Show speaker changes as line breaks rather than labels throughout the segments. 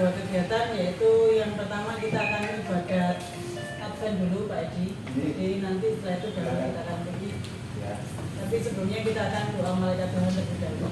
dua kegiatan, yaitu yang pertama kita akan ibadat Advent dulu Pak Edi. Jadi nanti setelah itu baru kita akan pergi. Tapi sebelumnya kita akan doa malaikat Tuhan terlebih dahulu.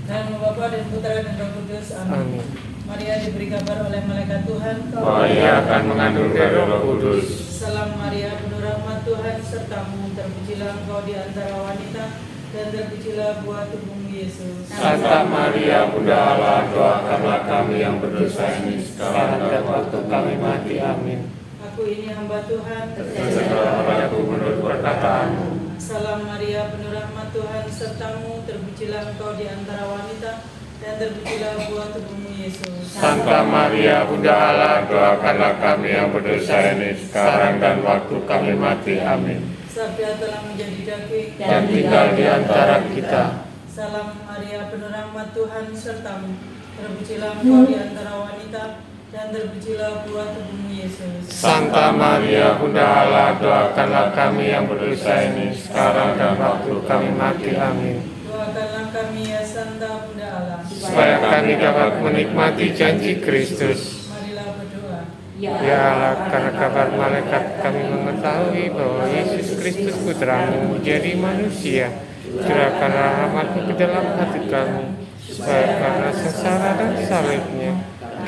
Dan Bapa dan Putra dan Roh Kudus. Amin. Maria diberi kabar oleh malaikat Tuhan,
Maria akan mengandung dari Roh Kudus.
Salam Maria, penuh rahmat Tuhan sertamu, terpujilah engkau di antara wanita, dan terpujilah buah tubuhmu Yesus.
Santa Maria, Bunda Allah, doakanlah kami yang berdosa ini sekarang dan waktu kami mati. Amin.
Aku ini hamba Tuhan,
Terserah padaku menurut perkataanmu.
Salam Maria, penuh rahmat Tuhan sertamu, terpujilah engkau di antara wanita, dan terpujilah buah tubuhmu Yesus.
Santa Maria, Bunda Allah, doakanlah kami yang berdosa ini sekarang dan waktu kami mati. Amin.
Sabda telah menjadi daging
Dan tinggal di antara kita.
Salam Maria, penuh rahmat Tuhan sertamu, terpujilah engkau di antara wanita, dan terpujilah buah tubuhmu Yesus.
Santa Maria, Bunda Allah, doakanlah kami yang berdosa ini sekarang dan waktu kami mati. Amin.
Doakanlah kami ya Santa Bunda Allah,
Supaya kami dapat menikmati janji Kristus.
marilah berdoa.
Ya Allah, karena kabar malaikat kami mengetahui bahwa Yesus Kristus Putramu menjadi manusia. Curahkanlah rahmat-Mu ke dalam hati kami, supaya karena sengsara dan salibnya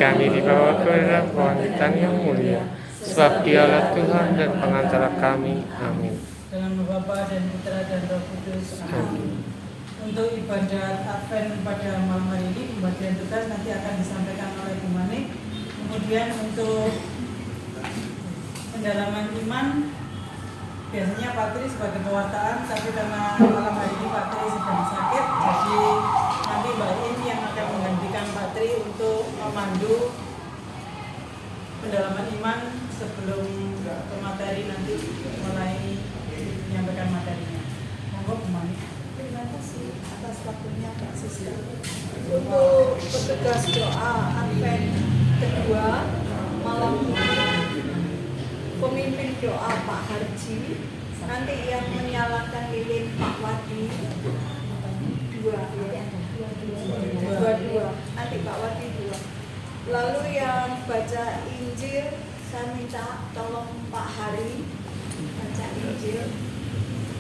kami dibawa ke dalam kebangkitan yang mulia. Sebab Dialah Tuhan dan pengantara kami. Amin.
Dalam nama Bapa dan Putra dan Roh Kudus.
Amin.
Untuk ibadat Advent pada malam hari ini, pembagian tugas nanti akan disampaikan oleh Bu Mane. Kemudian untuk pendalaman iman, biasanya Pak Tri sebagai pewartaan, tapi karena malam hari ini Pak Tri sedang sakit, jadi nanti Mbak Im yang akan menggantikan Pak Tri untuk memandu pendalaman iman sebelum ke materi nanti mulai menyampaikan materinya. Monggo Bu Mane.
Terima kasih atas waktunya Kak Siska. Untuk petugas doa Advent kedua malam ini, pemimpin doa Pak Harji, nanti yang menyalakan lilin Pak Wadi, dua, nanti Pak Wadi dua. Lalu yang baca Injil, saya minta tolong Pak Hari baca Injil,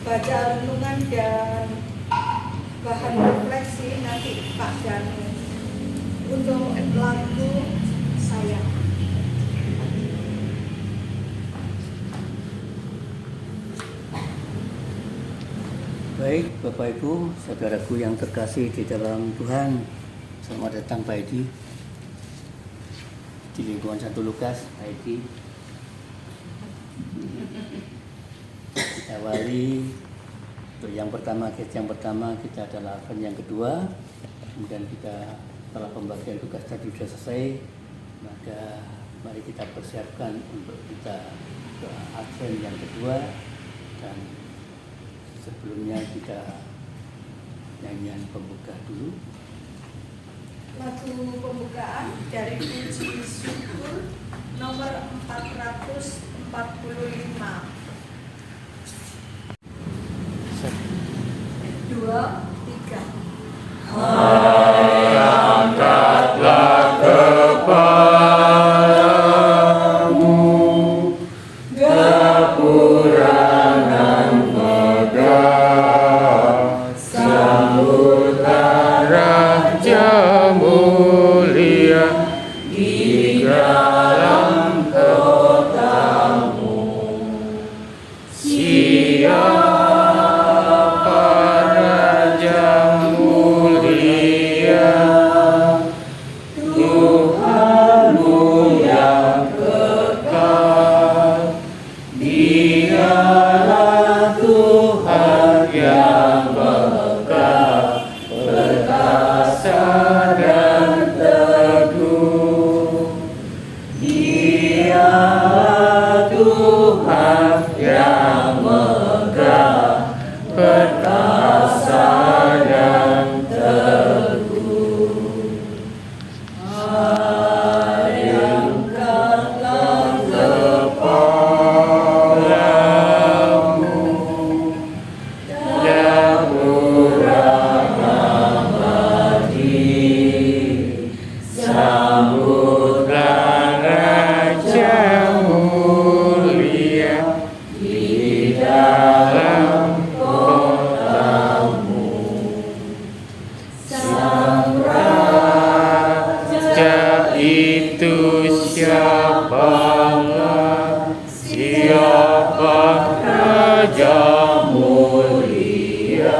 baca renungan dan bahan refleksi nanti Pak Danu. Untuk lagu saya.
Baik, Bapak Ibu, saudaraku yang terkasih di dalam Tuhan, selamat datang Pak Edi di lingkungan Santo Lukas. Pak Edi, kita awali untuk yang pertama kita adalah Advent yang kedua, kemudian kita setelah pembagian tugas tadi sudah selesai, maka mari kita persiapkan untuk kita doa Advent yang kedua. Dan sebelumnya kita nyanyian pembuka dulu.
Lagu pembukaan dari Puji Syukur nomor 445. 2, 3.
Angkatlah kepalamu, kekurangan megah, sambutlah Raja mulia di dalam kotamu. Siapa Raja mulia, Tuhanmu yang kekal, Dialah Tuhan yang megah, perkasa dan teguh. Dialah Tuhan yang megah, perkasa dan teguh. Angkatlah kepalamu, yang murah abadi, dalam kotamu. Sang Raja itu siapakah? Siapa Raja mulia?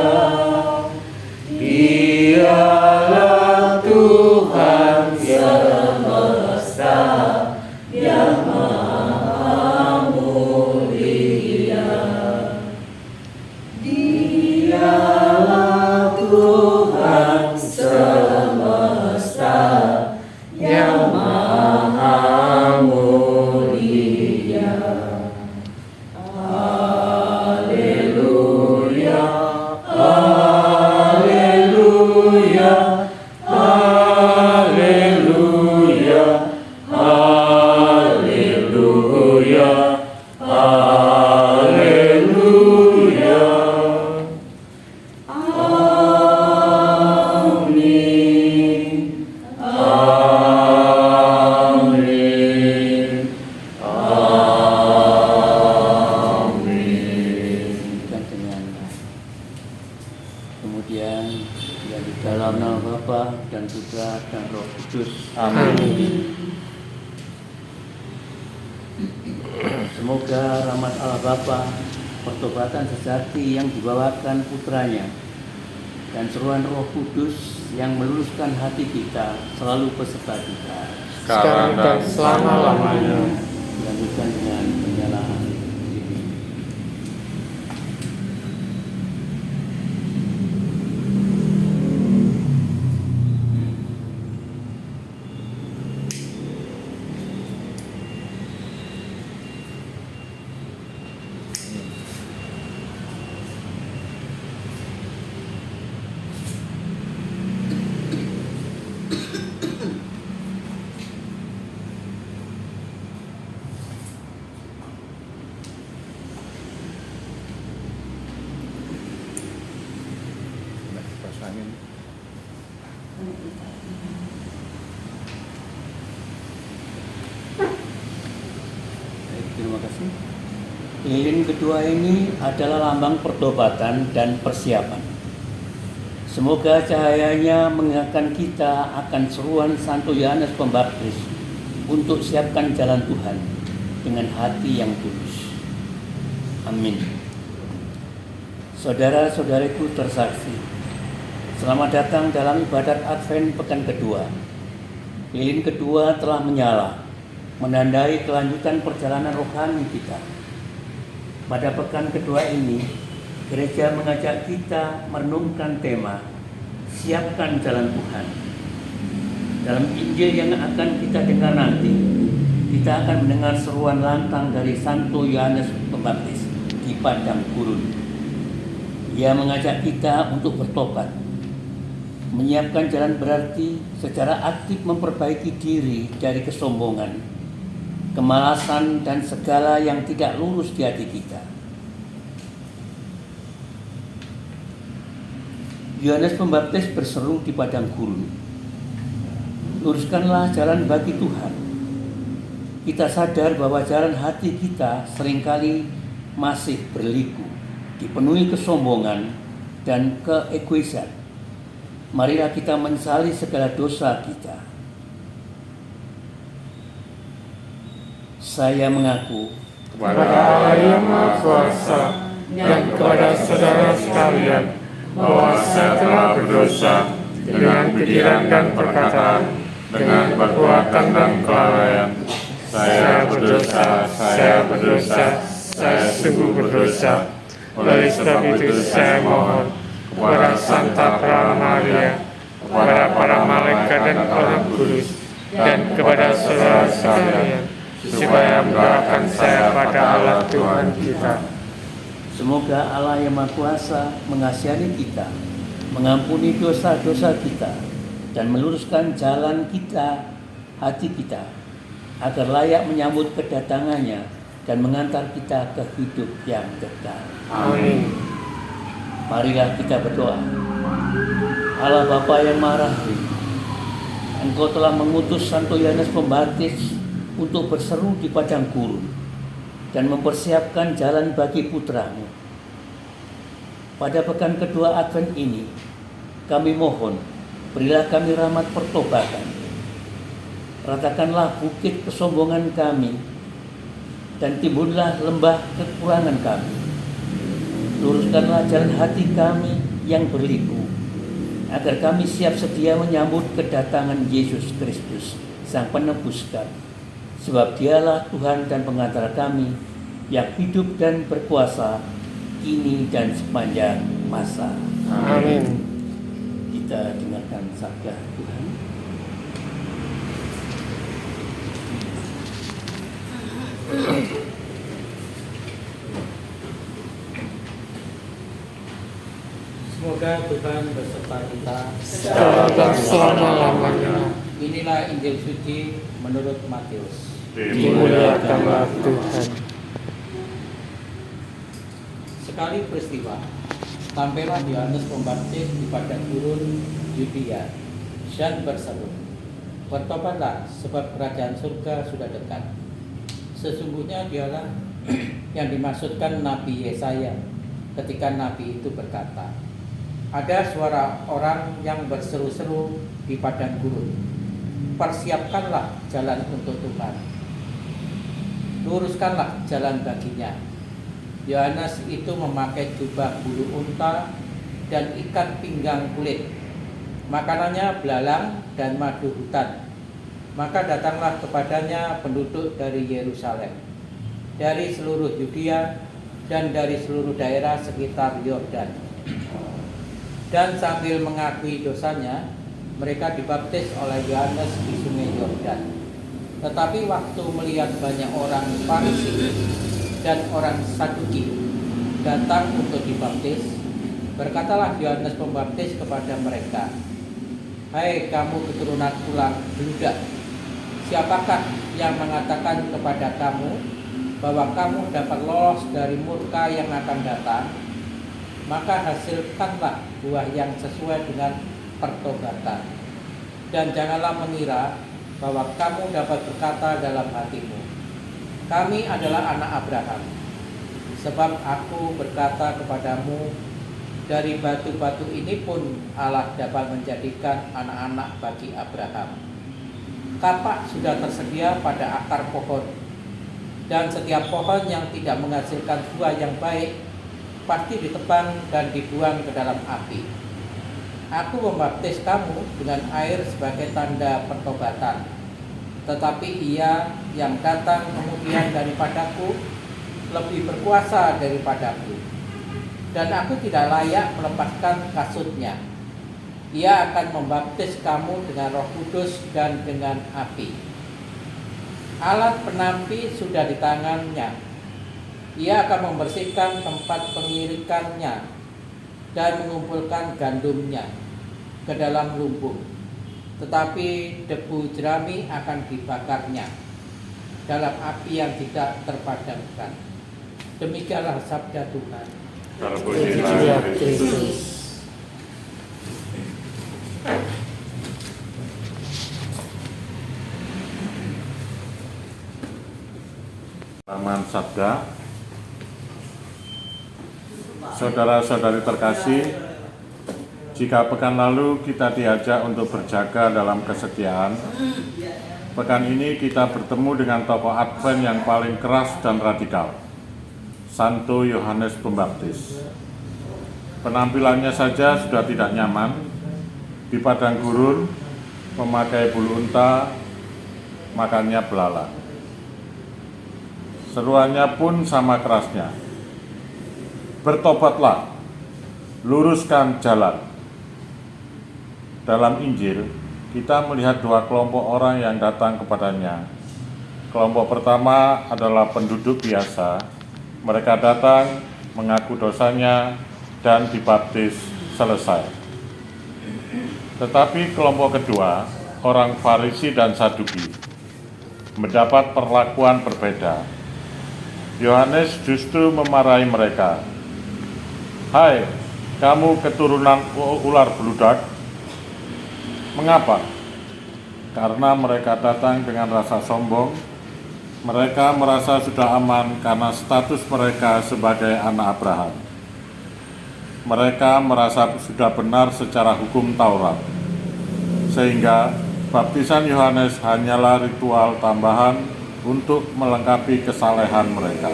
Dialah Tuhan semesta yang maha mulia. Dialah Tuhan semesta yang maha mulia. Haleluya, haleluya, haleluya, haleluya, haleluya. Amin, amin, amin.
Dan dengan kemudian yang di dalam nama Bapa dan Putra dan Roh Kudus.
Amin.
Semoga rahmat Allah Bapa, pertobatan sejati yang dibawakan putranya, dan seruan Roh Kudus yang meluruskan hati kita selalu beserta kita.
Sekarang dan selama-lamanya.
Lanjutkan dengan penyalaan ini. Baik, terima kasih. Lilin kedua ini adalah lambang pertobatan dan persiapan. Semoga cahayanya mengingatkan kita akan seruan Santo Yohanes Pembaptis untuk siapkan jalan Tuhan dengan hati yang tulus. Amin. Saudara-saudariku tersaksi, selamat datang dalam ibadat Advent pekan kedua. Lilin kedua telah menyala, menandai kelanjutan perjalanan rohani kita. Pada pekan kedua ini, gereja mengajak kita merenungkan tema Siapkan Jalan Tuhan. Dalam Injil yang akan kita dengar nanti, kita akan mendengar seruan lantang dari Santo Yohanes Pembaptis di padang gurun. Ia mengajak kita untuk bertobat. Menyiapkan jalan berarti secara aktif memperbaiki diri dari kesombongan, kemalasan, dan segala yang tidak lurus di hati kita. Yohanes Pembaptis berseru di padang gurun, luruskanlah jalan bagi Tuhan. Kita sadar bahwa jalan hati kita seringkali masih berliku, dipenuhi kesombongan dan keegoisan. Marilah kita menyesali segala dosa kita. Saya mengaku
Kepada Allah yang Maha Kuasa dan kepada saudara sekalian, bahwa saya telah berdosa dengan pikiran dan perkataan, dengan perbuatan dan kelalaian. Saya berdosa, saya sungguh berdosa. Oleh sebab itu saya mohon kepada Santa Praha Maria, kepada para malaikat dan orang kudus, dan kepada saudara sekalian, supaya mendoakan saya pada Allah Tuhan kita.
semoga Allah yang Maha Kuasa mengasihi kita, mengampuni dosa-dosa kita, dan meluruskan jalan kita, hati kita, agar layak menyambut kedatangannya dan mengantar kita ke hidup yang kekal.
Amin.
Marilah kita berdoa. Allah Bapa yang Maha Rahim, Engkau telah mengutus Santo Yohanes Pembaptis untuk berseru di padang gurun. dan mempersiapkan jalan bagi putramu. Pada pekan kedua Advent ini, kami mohon, berilah kami rahmat pertobatan. Ratakanlah bukit kesombongan kami, dan timbunlah lembah kekurangan kami. Luruskanlah jalan hati kami yang berliku, agar kami siap sedia menyambut kedatangan Yesus Kristus, Sang Penebus kami. Sebab Dialah Tuhan dan Pengantara kami, yang hidup dan berkuasa kini dan sepanjang masa.
Amin.
Kita dengarkan sabda Tuhan.
Semoga Tuhan beserta kita.
Sekarang dan selama-lamanya.
Inilah Injil suci menurut Matius.
Dimuliakanlah Tuhan.
Sekali peristiwa, tampillah Yohanes Pembaptis di padang gurun Yudea dan berseru, "Bertobatlah, sebab kerajaan surga sudah dekat." Sesungguhnya Dialah yang dimaksudkan Nabi Yesaya ketika Nabi itu berkata, "Ada suara orang yang berseru-seru di padang gurun, persiapkanlah jalan untuk Tuhan, luruskanlah jalan baginya." Yohanes itu memakai jubah bulu unta dan ikat pinggang kulit. Makanannya belalang dan madu hutan. Maka datanglah kepadanya penduduk dari Yerusalem, dari seluruh Yudea dan dari seluruh daerah sekitar Yordan. Dan sambil mengakui dosanya, mereka dibaptis oleh Yohanes di sungai Yordan. Tetapi waktu melihat banyak orang Farisi dan orang Saduki datang untuk dibaptis, berkatalah Yohanes Pembaptis kepada mereka, "Hai kamu keturunan ular beludak, siapakah yang mengatakan kepada kamu bahwa kamu dapat lolos dari murka yang akan datang? Maka hasilkanlah buah yang sesuai dengan pertobatan. Dan janganlah mengira bahwa kamu dapat berkata dalam hatimu, 'Kami adalah anak Abraham.' Sebab aku berkata kepadamu, dari batu-batu ini pun Allah dapat menjadikan anak-anak bagi Abraham. Kapak sudah tersedia pada akar pohon, dan setiap pohon yang tidak menghasilkan buah yang baik pasti ditebang dan dibuang ke dalam api. Aku membaptis kamu dengan air sebagai tanda pertobatan, tetapi Ia yang datang kemudian daripadaku lebih berkuasa daripadaku, dan aku tidak layak melepaskan kasutnya. Ia akan membaptis kamu dengan Roh Kudus dan dengan api. Alat penampi sudah di tangannya. Ia akan membersihkan tempat pengirikannya dan mengumpulkan gandumnya ke dalam lumbung. Tetapi debu jerami akan dibakarnya dalam api yang tidak terpadamkan." Demikianlah sabda Tuhan.
Terpujilah Kristus.
Paman Sabda, saudara-saudari terkasih, jika pekan lalu kita diajak untuk berjaga dalam kesetiaan, pekan ini kita bertemu dengan tokoh Advent yang paling keras dan radikal, Santo Yohanes Pembaptis. Penampilannya saja sudah tidak nyaman, di padang gurun, memakai bulu unta, makannya belalang. Seruannya pun sama kerasnya, "Bertobatlah, luruskan jalan." Dalam Injil, kita melihat dua kelompok orang yang datang kepadanya. Kelompok pertama adalah penduduk biasa. Mereka datang, mengaku dosanya, dan dibaptis selesai. Tetapi kelompok kedua, orang Farisi dan Saduki, mendapat perlakuan berbeda. Yohanes justru memarahi mereka. "Hai, kamu keturunan ular beludak, mengapa?" Karena mereka datang dengan rasa sombong, Mereka merasa sudah aman karena status mereka sebagai anak Abraham. Mereka merasa sudah benar secara hukum Taurat, sehingga baptisan Yohanes hanyalah ritual tambahan untuk melengkapi kesalehan mereka.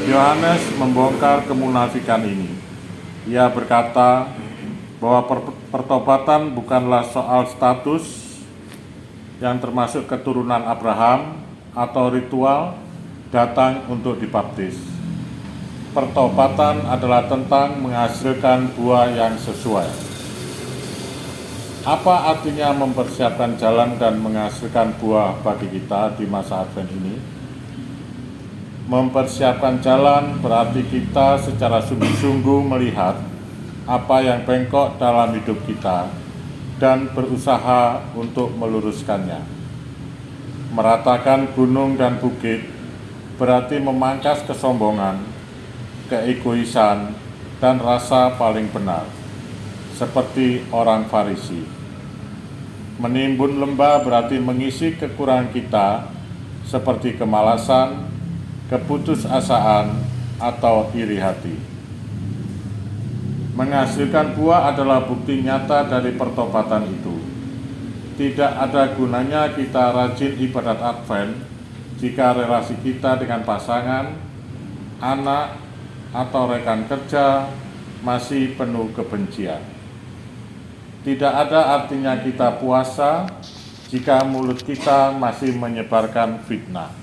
Yohanes membongkar kemunafikan ini. Ia berkata bahwa pertobatan bukanlah soal status yang termasuk keturunan Abraham atau ritual datang untuk dibaptis. Pertobatan adalah tentang menghasilkan buah yang sesuai. Apa artinya mempersiapkan jalan dan menghasilkan buah bagi kita di masa Advent ini? Mempersiapkan jalan berarti kita secara sungguh-sungguh melihat apa yang bengkok dalam hidup kita dan berusaha untuk meluruskannya. Meratakan gunung dan bukit berarti memangkas kesombongan, keegoisan, dan rasa paling benar, seperti orang Farisi. Menimbun lembah berarti mengisi kekurangan kita, seperti kemalasan, keputusasaan, atau iri hati. Menghasilkan buah adalah bukti nyata dari pertobatan itu. Tidak ada gunanya kita rajin ibadat Advent jika relasi kita dengan pasangan, anak, atau rekan kerja masih penuh kebencian. Tidak ada artinya kita puasa jika mulut kita masih menyebarkan fitnah.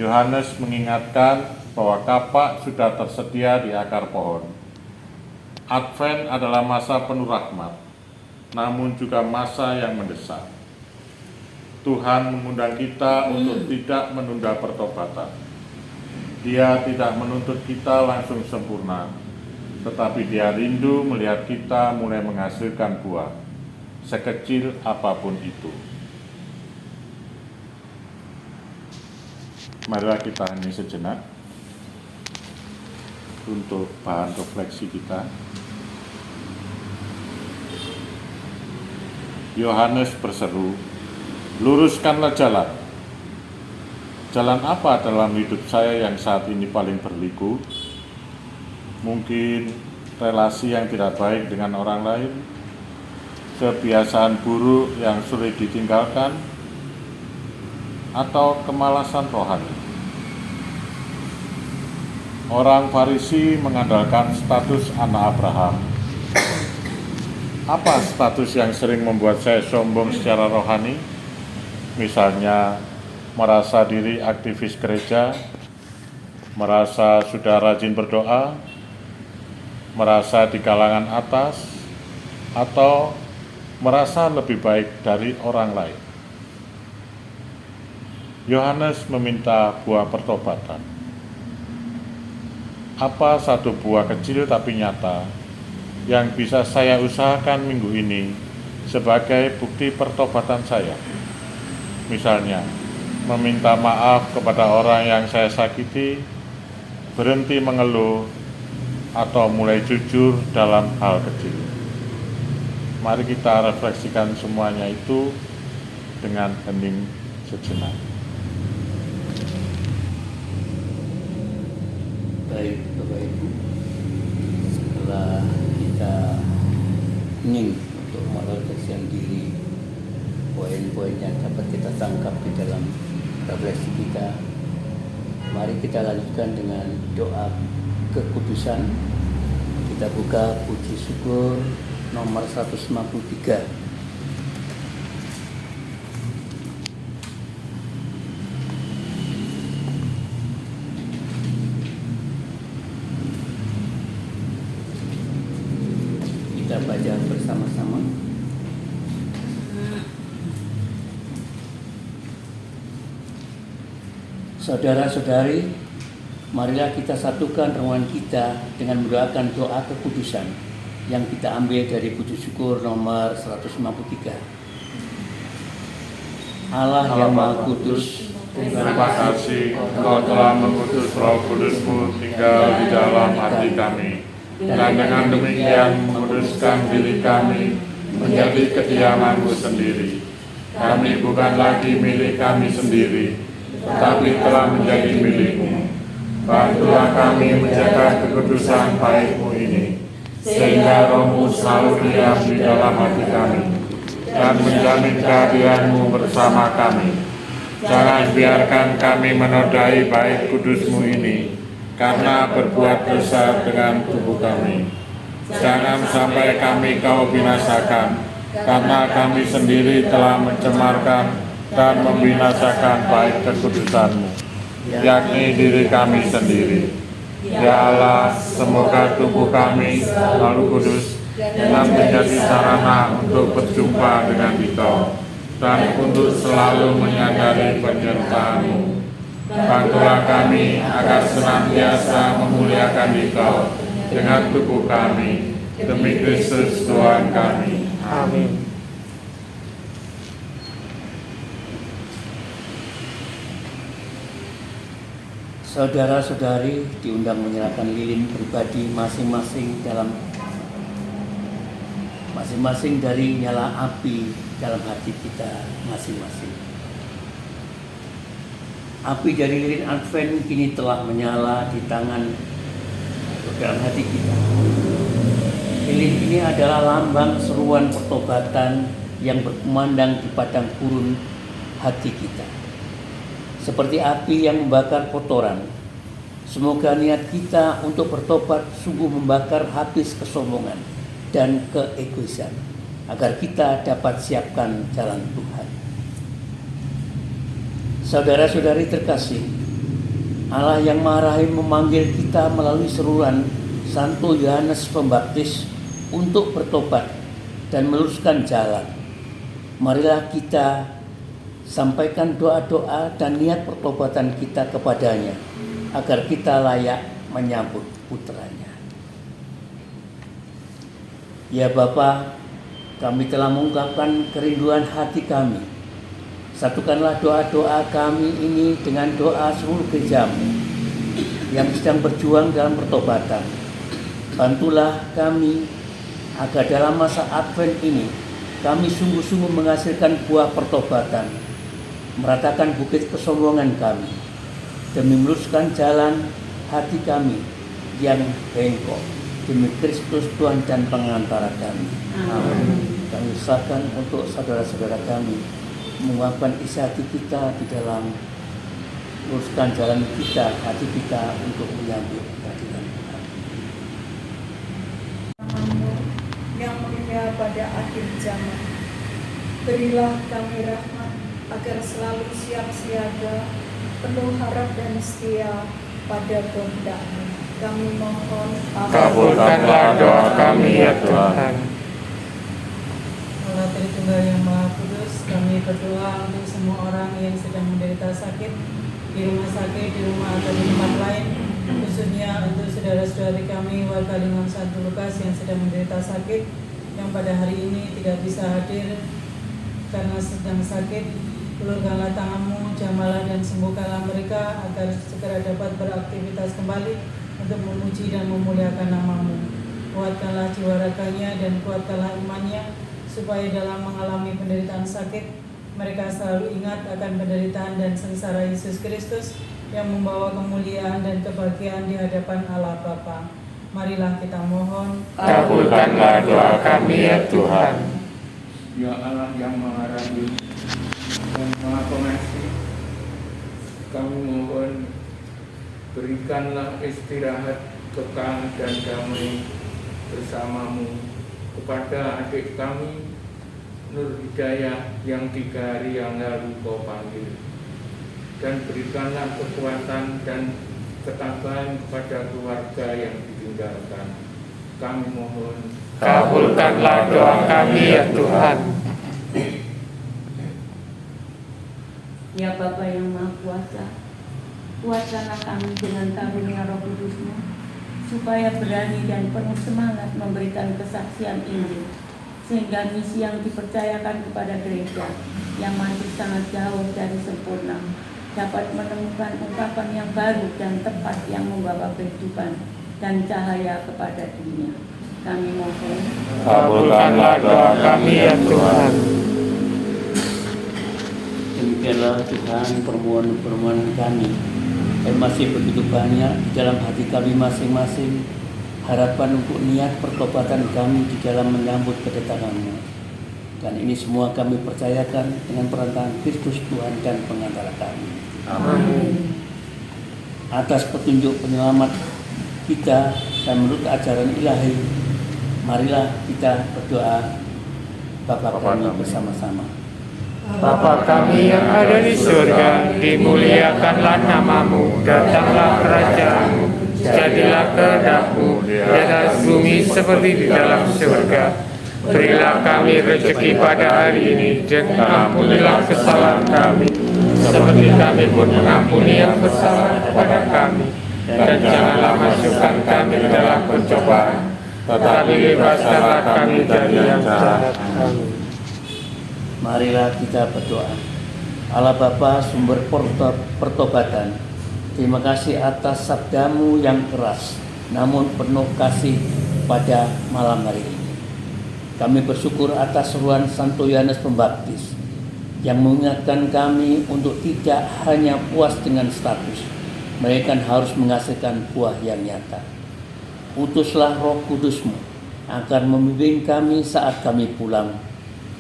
Yohanes mengingatkan bahwa kapak sudah tersedia di akar pohon. Advent adalah masa penuh rahmat, namun juga masa yang mendesak. Tuhan mengundang kita untuk tidak menunda pertobatan. Dia tidak menuntut kita langsung sempurna, tetapi Dia rindu melihat kita mulai menghasilkan buah, sekecil apapun itu. Marilah kita hening sejenak untuk bahan refleksi kita. Yohanes berseru, "Luruskanlah jalan." Jalan apa dalam hidup saya yang saat ini paling berliku? Mungkin relasi yang tidak baik dengan orang lain, kebiasaan buruk yang sulit ditinggalkan, atau kemalasan rohani. Orang Farisi mengandalkan status anak Abraham. Apa status yang sering membuat saya sombong secara rohani? Misalnya, merasa diri aktivis gereja, merasa sudah rajin berdoa, merasa di kalangan atas, atau merasa lebih baik dari orang lain. Yohanes meminta buah pertobatan. Apa satu buah kecil tapi nyata yang bisa saya usahakan minggu ini sebagai bukti pertobatan saya? Misalnya, meminta maaf kepada orang yang saya sakiti, berhenti mengeluh, atau mulai jujur dalam hal kecil. Mari kita refleksikan semuanya itu dengan hening sejenak.
Baik Bapak Ibu, setelah kita hening untuk merefleksikan diri, poin-poin yang dapat kita tangkap di dalam refleksi kita, mari kita lanjutkan dengan doa kekudusan. Kita buka puji syukur nomor 153. Kita baca bersama-sama. Saudara-saudari, marilah kita satukan renungan kita dengan mendoakan doa kekudusan yang kita ambil dari puji syukur nomor 153. Allah yang Maha Kudus,
Terima kasih Engkau telah mengutus Roh Kudus-Mu tinggal di dalam hati kami, dan dengan demikian menguduskan diri kami menjadi kediaman-Mu sendiri. Kami bukan lagi milik kami sendiri, tetapi telah menjadi milik-Mu. Bantulah kami menjaga kekudusan baik-Mu ini, sehingga Roh-Mu selalu diam di dalam hati kami, dan menjamin kehadiran-Mu bersama kami. Jangan biarkan kami menodai baik kudus-Mu ini, karena berbuat dosa dengan tubuh kami. Jangan sampai kami Kau binasakan, karena kami sendiri telah mencemarkan dan membinasakan baik kekudusan-Mu, yakni diri kami sendiri. Ya Allah, semoga tubuh kami lalu kudus dan menjadi sarana untuk berjumpa dengan Engkau dan untuk selalu menyadari penyertaan-Mu. Bantulah kami agar senantiasa memuliakan Engkau dengan tubuh kami, demi Kristus Tuhan kami.
Amin.
Saudara-saudari diundang menyerahkan lilin pribadi masing-masing dari nyala api dalam hati kita masing-masing. Api dari lilin Advent kini telah menyala di tangan atau dalam hati kita. Lilin ini adalah lambang seruan pertobatan yang berkumandang di padang gurun hati kita. Seperti api yang membakar kotoran, semoga niat kita untuk bertobat sungguh membakar habis kesombongan dan keegoisan, agar kita dapat siapkan jalan Tuhan. Saudara-saudari terkasih, Allah yang Maha Rahim memanggil kita melalui seruan Santo Yohanes Pembaptis untuk bertobat dan meluruskan jalan. Marilah kita sampaikan doa-doa dan niat pertobatan kita kepadanya, agar kita layak menyambut putranya. Ya Bapa, kami telah mengungkapkan kerinduan hati kami. Satukanlah doa-doa kami ini dengan doa seluruh gereja-Mu yang sedang berjuang dalam pertobatan. Bantulah kami agar dalam masa Advent ini kami sungguh-sungguh menghasilkan buah pertobatan, meratakan bukit kesombongan kami, demi meluruskan jalan hati kami yang bengkok, demi Kristus Tuhan dan pengantara kami. Amin. Kami usahakan untuk saudara-saudara kami menguapkan isi hati kita di dalam meluruskan jalan kita, hati kita untuk menyambut kehadiran Tuhan.
Yang mulia pada akhir zaman, berilah kami rahmat agar selalu siap siaga, penuh harap dan setia pada kehendak-Mu. Kami mohon,
Kabulkanlah doa kami ya Tuhan.
Allah Tritunggal yang Maha Kudus, kami berdoa untuk semua orang yang sedang menderita sakit di rumah sakit, di rumah atau di tempat lain, khususnya untuk saudara-saudari kami warga lingkungan Santo Lukas yang sedang menderita sakit, yang pada hari ini tidak bisa hadir karena sedang sakit. Ulurkanlah tangan-Mu, jamalah dan sembuhkanlah mereka agar segera dapat beraktivitas kembali untuk memuji dan memuliakan nama-Mu. Kuatkanlah jiwa raganya dan kuatkanlah imannya, supaya dalam mengalami penderitaan sakit, mereka selalu ingat akan penderitaan dan sengsara Yesus Kristus yang membawa kemuliaan dan kebahagiaan di hadapan Allah Bapa. Marilah kita mohon,
Kabulkanlah doa kami ya Tuhan.
Ya Allah yang Maha Rahim dan Maha Pengasih, kami mohon berikanlah istirahat kekal dan damai bersama-Mu kepada adik kami Nur Hidayah yang 3 hari yang lalu Kau panggil, dan berikanlah kekuatan dan ketabahan kepada keluarga yang ditinggalkan. Kami mohon,
Kabulkanlah doa kami ya Tuhan.
Ya Bapa yang Maha Kuasa, kuatkanlah kami dengan karunia Roh Kudus-Mu, supaya berani dan penuh semangat memberikan kesaksian Injil, sehingga misi yang dipercayakan kepada gereja yang masih sangat jauh dari sempurna dapat menemukan ungkapan yang baru dan tepat yang membawa kehidupan dan cahaya kepada dunia. Kami mohon,
Kabulkanlah doa kami ya Tuhan.
demikianlah Tuhan permohonan kami yang masih begitu banyak di dalam hati kami masing-masing, harapan untuk niat pertobatan kami di dalam menyambut kedatangan-Mu. Dan ini semua kami percayakan dengan perantaraan Kristus Tuhan dan pengantara kami.
Amin.
Atas petunjuk penyelamat kita dan menurut ajaran ilahi, marilah kita berdoa. Bapa kami bersama-sama.
Bapa kami yang ada di surga, dimuliakanlah namamu, datanglah kerajaanmu, jadilah kehendak-Mu di atas bumi seperti di dalam surga. Berilah kami rezeki pada hari ini, dan ampunilah kesalahan kami, seperti kami pun mengampuni yang bersalah kepada kami. Dan janganlah masukkan kami ke dalam pencobaan, tetapi bebaskanlah kami dari yang jahat. Amin.
Marilah kita berdoa. Allah Bapa, sumber pertobatan, terima kasih atas sabda-Mu yang keras namun penuh kasih pada malam hari ini. Kami bersyukur atas seruan Santo Yohanes Pembaptis yang mengingatkan kami untuk tidak hanya puas dengan status, melainkan harus menghasilkan buah yang nyata. Utuslah Roh Kudus-Mu akan membimbing kami saat kami pulang.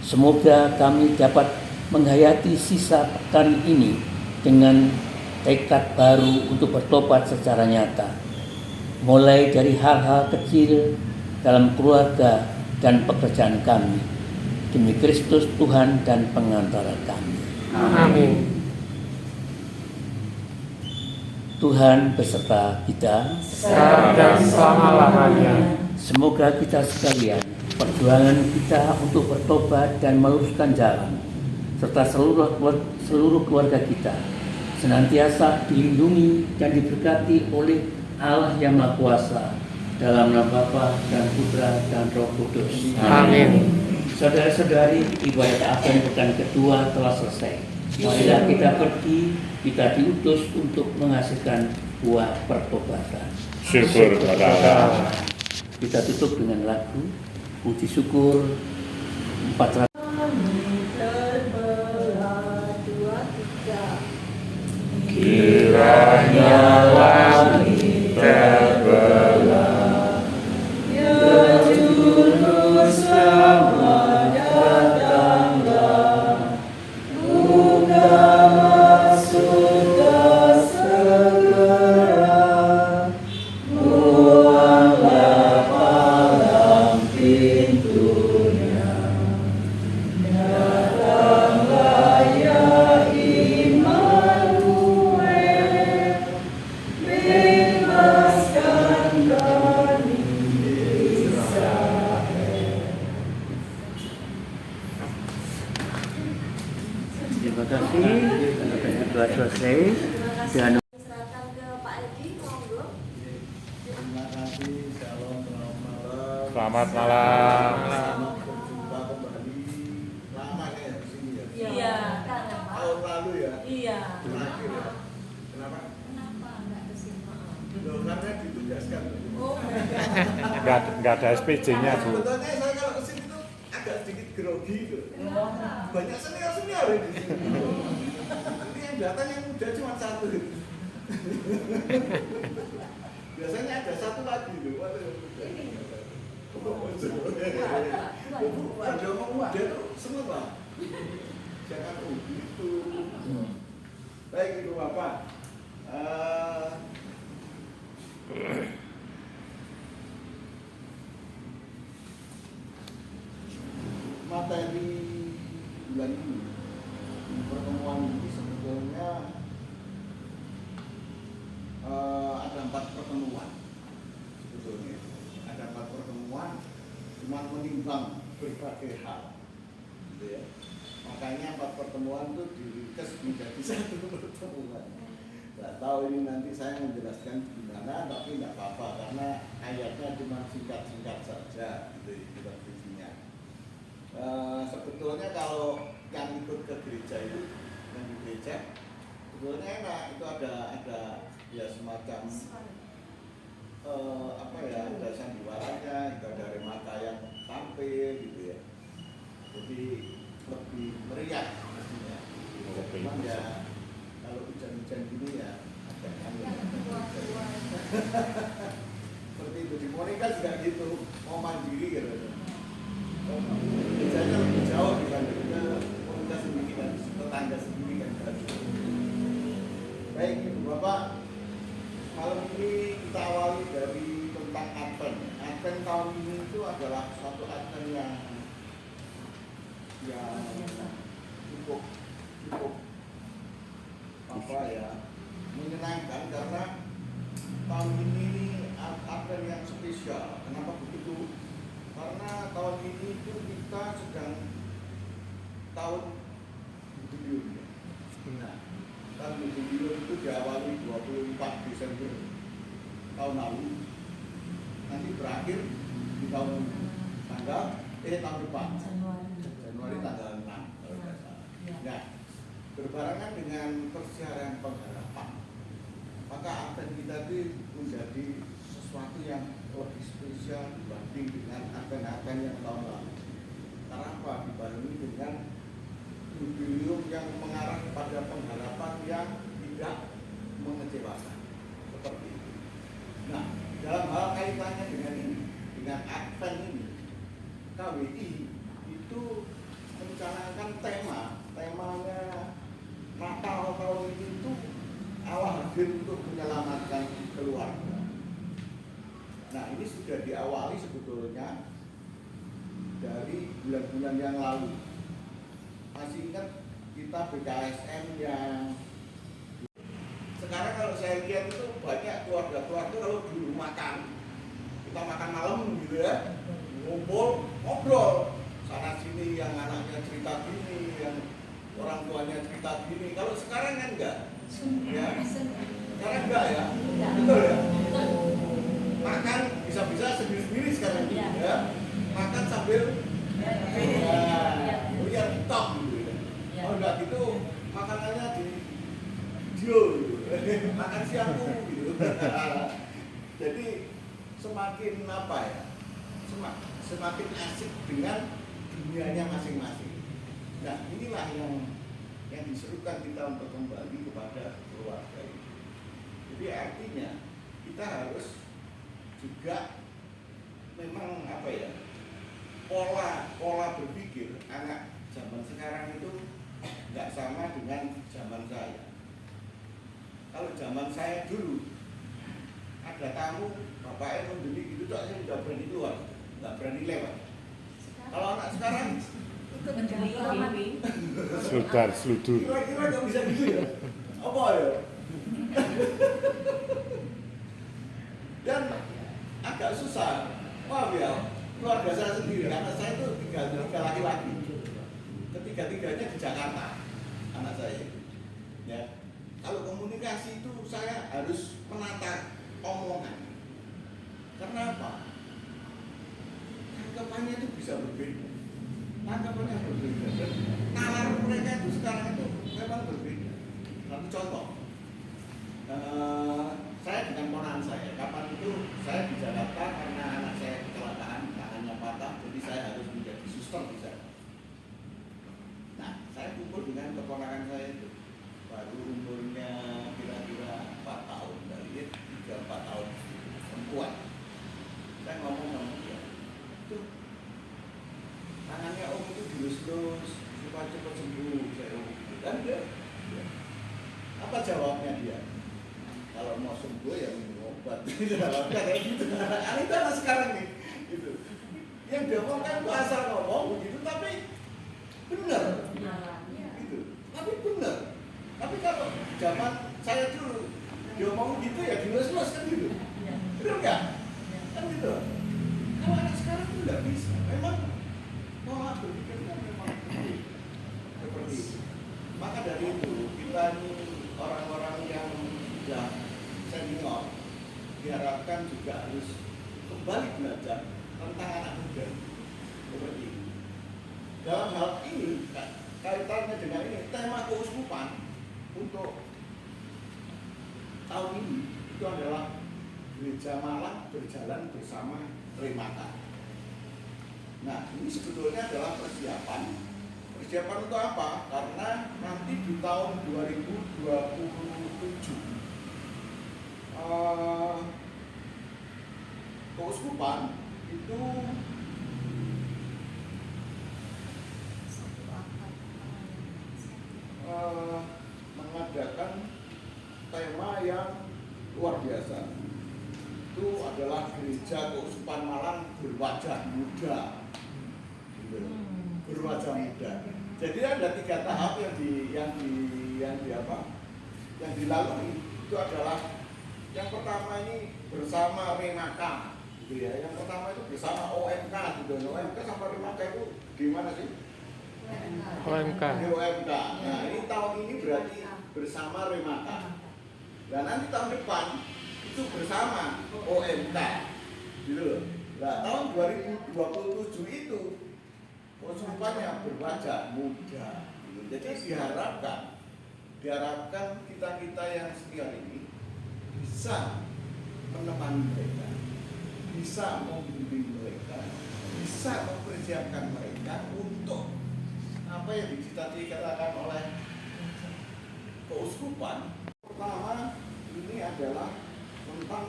Semoga kami dapat menghayati sisa pekan ini dengan tekad baru untuk bertobat secara nyata, mulai dari hal-hal kecil dalam keluarga dan pekerjaan kami, demi Kristus Tuhan dan pengantara kami.
Amin.
Tuhan beserta kita
Sekarang dan selama-lamanya.
Semoga kita sekalian, perjuangan kita untuk bertobat dan meluruskan jalan, serta seluruh keluarga kita, senantiasa dilindungi dan diberkati oleh Allah yang Maha Kuasa, dalam nama Bapa dan Putra dan Roh Kudus.
Amin.
Saudara-saudari, ibadat Advent pekan kedua telah selesai. Marilah kita pergi, kita diutus untuk menghasilkan buah pertobatan.
Syukur kepada Allah.
Kita tutup dengan lagu puji syukur 400.
Terbelah dua tiga.
Kiranya langit terbelah,
Ya Juru Selamat datanglah, buka masuk segera, buanglah palang pintunya, datanglah ya Immanuel, bebaskan kami Israel.
Terima kasih. Karena doa selesai. Dan
Serahkan ke Pak Edi, monggo.
Terima kasih, shalom, selamat malam.
Selamat malam.
Selamat berjumpa kembali. Lama ya di sini ya.
Iya, kangen Pak.
Tahun lalu ya.
Iya.
Terakhir ya. Kenapa?
Kenapa enggak kesini?
Loh, karena ditugaskan.
Oh,
Nggak ada SPJ-nya, Bu.
Sebetulnya saya kalau kesini tuh agak sedikit grogi gitu. Banyak senior di sini. Ini yang datang yang muda cuma satu. Biasanya ada satu lagi loh. Ada orang muda tuh semua Pak. Jangan begitu. Baik Ibu Bapak. Materi bulan ini, pertemuan ini sebetulnya ada 4 pertemuan. Sebetulnya ada 4 pertemuan, cuma menimbang berbagai hal, gitu ya. Makanya 4 pertemuan itu diringkas menjadi 1 pertemuan. Nggak tahu ini nanti saya menjelaskan gimana, tapi nggak apa-apa karena ayatnya cuma singkat-singkat saja, gitu isinya. Sebetulnya kalau yang ikut ke gereja itu, yang di gereja, sebetulnya enak, itu ada ya semacam ada sandiwaranya, itu ada remata yang tampil gitu ya. Jadi lebih meriah pastinya.
Lebih
cuman ya kalau hujan-hujan gini ya agak kangen. Seperti itu di Monika juga gitu, mau mandiri gitu. Biasanya lebih jauh dibanding ke komunitas sendiri kan, tetangga sendiri kan. Baik Ibu Bapak, malam ini kita awali dari tentang Advent. Advent tahun ini itu adalah suatu Advent yang cukup apa ya, menyenangkan karena tahun ini Advent yang spesial. Kenapa begitu? Karena tahun ini itu kita sedang tahun jubilium. Nah, tahun jubilium itu diawali 24 Desember tahun lalu, nanti berakhir di tahun depan Januari tanggal 6 kalau tidak salah. Nah, berbarengan dengan persiaran pengharapan, maka Advent kita itu menjadi sesuatu yang lebih spesial dibanding dengan Advent yang tahun lalu. Karena apa? Dibarengi dengan jubilium yang mengarah kepada pengharapan yang tidak mengecewakan, seperti itu. Nah, dalam hal kaitannya dengan ini, dengan Advent ini, KWI itu mencanangkan temanya Natal tahun ini itu Allah hadir untuk menyelamatkan keluarga. Nah, ini sudah diawali sebetulnya dari bulan-bulan yang lalu. Masih ingat kita BKSM yang sekarang kalau saya lihat itu banyak keluarga-keluarga kalau dulu makan, kita makan malam gitu ya, ngumpul, ngobrol sana sini, yang anaknya cerita gini, yang orang tuanya cerita gini. Kalau sekarang kan enggak, ya. Sekarang enggak ya, betul ya. Makan bisa-bisa sendiri-sendiri sekarang, ya. Makan sambil lihat TikTok gitu ya. Kalau enggak gitu makanannya di video gitu. Makan siangku gitu. Jadi semakin apa ya? Semakin asik dengan dunianya masing-masing. Nah, inilah yang diserukan kita untuk kembali kepada keluarga ini. Jadi artinya kita harus juga memang apa ya, pola berpikir anak zaman sekarang itu nggak sama dengan zaman saya. Kalau zaman saya dulu ada tamu, bapaknya membeli gitu, saya nggak berani keluar, nggak berani lewat. Kalau anak sekarang
Seludur.
kira-kira nggak bisa gitu ya? Apa ya? Dan agak susah. Maaf ya, keluarga saya sendiri, anak saya itu tiga laki-laki. Ketiga-tiganya di Jakarta, anak saya. Ya, kalau komunikasi itu saya harus menata omongan. Karena apa? Tanggapannya itu bisa berbeda. Tanggapannya berbeda. Dan nalar mereka itu sekarang itu memang berbeda. Satu contoh, saya dengan ponakan saya, kapan itu saya di Jakarta karena anak saya kecelakaan, tangannya patah, jadi saya harus menjadi suster di sana. Nah, saya kumpul dengan keponakan saya itu, baru umurnya kira-kira 4 tahun, dari 3-4 tahun, perempuan. Saya ngomong sama dia, tuh tangannya om itu dilus-lus supaya cepat sembuh, saya ngomong. Dan dia, apa jawabnya dia? Kalau mau sembuh ya minum obat. Jawabnya kayak gitu. Ini anak sekarang nih, gitu. Yang dia ngomong kan asal ngomong begitu, tapi benar, gitu. Tapi benar. Tapi kalau zaman saya dulu dia ngomong gitu ya dilus-lus kan gitu. Benar nggak? Kan gitu. Kalau anak sekarang itu nggak bisa. Memang pola berpikirnya memang seperti itu. Maka dari itu kita ini orang-orang yang sudah senior diharapkan juga harus kembali belajar tentang anak muda seperti ini. Dalam hal ini kaitannya dengan ini, tema keuskupan untuk tahun ini itu adalah Gereja Malang berjalan bersama Remata. Nah, ini sebetulnya adalah persiapan Persiapan untuk apa? Karena nanti di tahun 2027 keuskupan itu mengadakan tema yang luar biasa. Itu adalah gereja keuskupan Malang berwajah muda, gitu. Berwajah muda. Jadi ada 3 tahap yang dilalui. Itu adalah yang pertama ini bersama Remaka, gitu ya. Yang pertama itu bersama OMK, gitu. OMK sama Remaka itu gimana sih?
OMK.
Di OMK. Nah, ini tahun ini berarti bersama Remaka. Dan nanti tahun depan itu bersama OMK, gitu loh. Nah, tahun 2027 itu keuskupannya berwajah muda, gitu. Jadi diharapkan kita yang setia ini bisa menemani mereka, bisa membimbing mereka, bisa mempersiapkan mereka untuk apa yang dikatakan oleh keuskupan. Pertama ini adalah tentang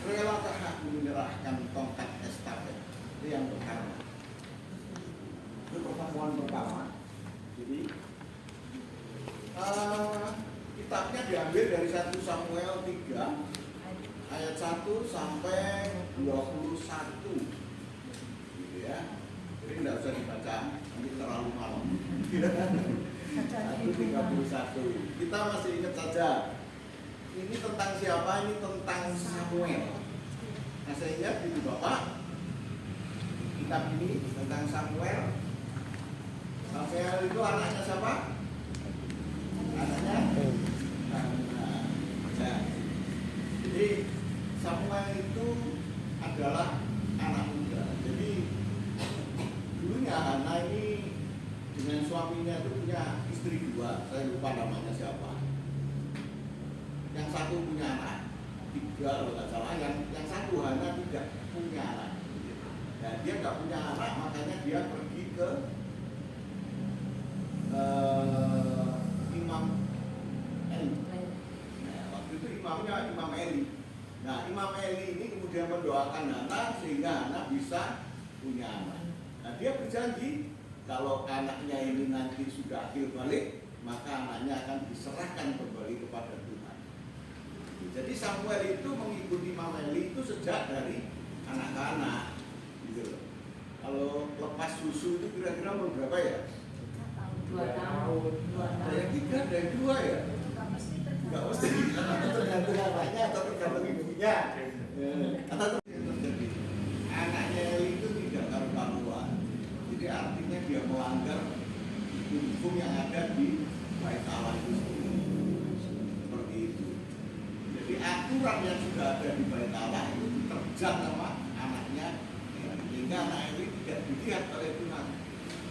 relakah aku menyerahkan tongkat estafet. Itu yang pertama. Itu pertemuan pertama. Jadi kitabnya diambil dari 1 Samuel 3 ayat 1 sampai 21, gitu ya. Jadi tidak usah dibaca, nanti terlalu malam. 1:31. Kita masih ingat saja. Ini tentang siapa? Ini tentang Samuel. Nah, sehingga gitu Bapak, kitab ini tentang Samuel. Samuel itu anaknya siapa? Anaknya Hana. Nah, jadi Samuel itu adalah anak muda. Jadi dulunya Hana ini dengan suaminya itu punya istri 2. Saya lupa namanya siapa. Yang satu punya anak 3 kalau nggak salah. Yang satu Hana tidak punya anak. Nah, dia nggak punya anak, makanya dia pergi ke Imam Eli. Nah, waktu itu imamnya Imam Eli. Nah, Imam Eli ini kemudian mendoakan Hana sehingga Hana bisa punya anak. Nah, dia berjanji kalau anaknya ini nanti sudah akhir balik, maka anaknya akan diserahkan kembali kepada Tuhan. Jadi Samuel itu mengikuti Imam Eli itu sejak dari anak-anak, gitu loh. Kalau lepas susu itu kira-kira umur berapa ya?
2 tahun.
Ada yang 3, ada yang 2 ya? Enggak mesti, tergantung anaknya atau tergantung ibunya. Atau terjadi. Anaknya Eli itu tidak karu-karuan. Jadi artinya dia melanggar hukum yang ada di Bait Allah itu sendiri. Seperti itu. Jadi aturan yang sudah ada di Bait Allah itu diterjang sama anaknya, sehingga anak Eli tidak dilihat oleh Tuhan.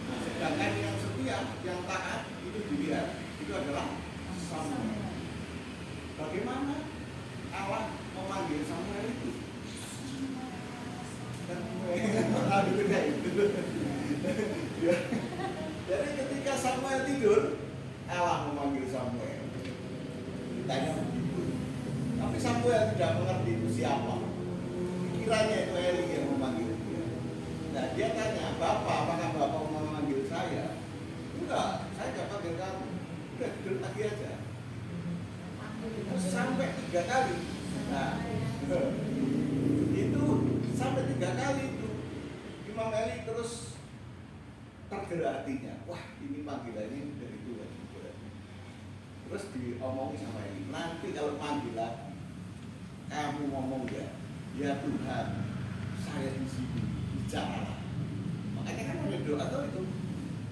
Nah, sedangkan yang setia, yang taat itu dilihat. Itu adalah Samuel. Bagaimana Allah memanggil Samuel itu? Jadi ketika Samuel tidur, Allah memanggil Samuel. Ditanya begitu. Tapi Samuel tidak mengerti itu siapa. Kiranya itu Eli yang memanggil dia. Nah, dia tanya, Bapak, apakah Bapak mau memanggil saya? Enggak, saya tidak panggil kamu. Udah tidur lagi aja. Sampai 3 kali. Nah, itu sampai 3 kali itu Imam Eli terus tergerak hatinya. Wah, ini panggilannya dari Tuhan. Terus diomongi sama Eli, nanti kalau panggilan kamu ngomong ya Tuhan, saya di sini, bicaralah. Makanya kan ada doa tuh itu,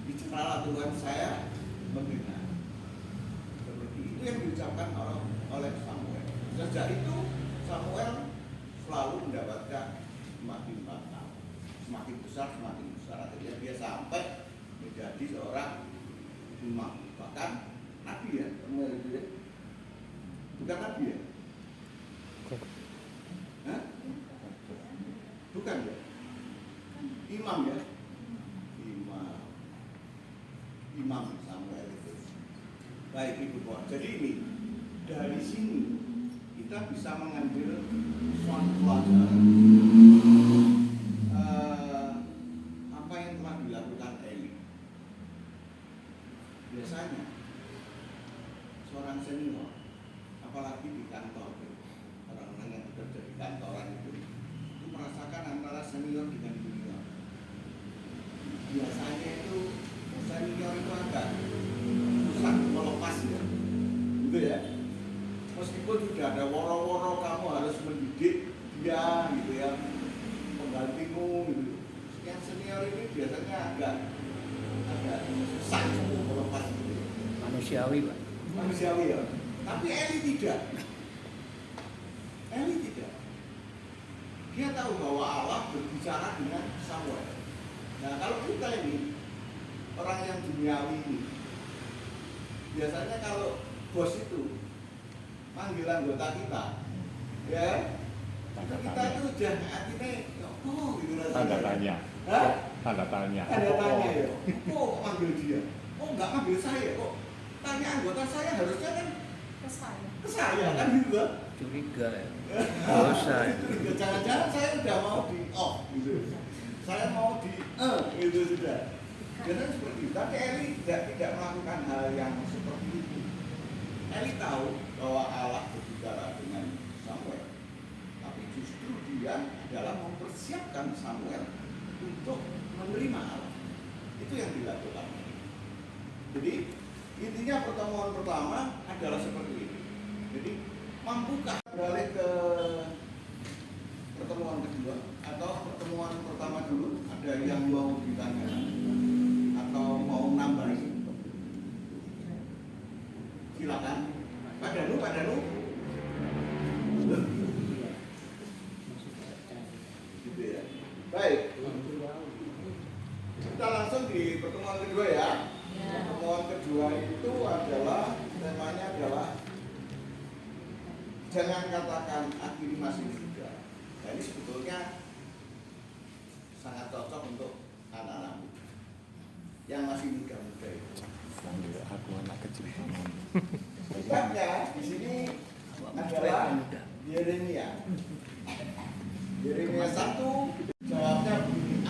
bicaralah Tuhan, saya mendengar. Seperti itu yang diucapkan oleh Samuel. Sejak itu Samuel selalu mendapatkan semakin matang, semakin besar. Akhirnya dia sampai menjadi seorang imam, bahkan nabi ya, Samuel itu ya. Bukan nabi ya? Hah? Bukan ya? Imam ya? Jadi ini dari sini kita bisa mengambil suatu pelajaran apa yang telah dilakukan Eli. Biasanya seorang senior, apalagi di kantor, orang-orang yang bekerja di kantoran itu merasakan antara senior dengan junior. Biasanya itu senior itu agak susah melepas ya, gitu ya. Meskipun sudah ada woro-woro kamu harus mendidik dia, gitu ya, penggantimu, gitu. Yang senior ini biasanya agak susah melepas gitu.
Manusiawi, Pak.
Manusiawi ya. Tapi Eli tidak. Eli tidak. Dia tahu bahwa Allah berbicara dengan Samuel. Nah, kalau kita ini orang yang duniawi ini, biasanya kalau bos itu manggil anggota kita, ya, kita itu udah artinya, oh, gitu rasanya.
Tanda tanya.
Hah?
Tanda tanya.
Tanda tanya ya. Oh, manggil dia. Oh, nggak manggil saya kok. Tanya anggota saya harusnya kan ke saya kan gitu kan.
Curiga ya.
Dosa. Jangan-jangan saya udah mau di off gitu. Saya mau di gitu sudah. Biasanya seperti itu. Tapi Eli tidak melakukan hal yang seperti itu. Eli tahu bahwa Allah berbicara dengan Samuel. Tapi justru dia adalah mempersiapkan Samuel untuk menerima Allah. Itu yang dilakukan. Jadi intinya pertemuan pertama adalah seperti ini. Jadi mampukah beralih ke pertemuan kedua atau pertemuan pertama dulu? Ada yang mau ditanyakan atau mau nambahin? Silakan. Pak Danu. Gitu ya. Baik. Kita langsung di pertemuan kedua ya. Pertemuan kedua itu adalah temanya adalah jangan katakan aku ini masih muda. Nah, ini sebetulnya sangat cocok untuk anak-anak muda yang masih muda-muda itu.
Aku anak kecil.
Sebabnya di sini adalah Yeremia. Yeremia 1 jawabnya begini,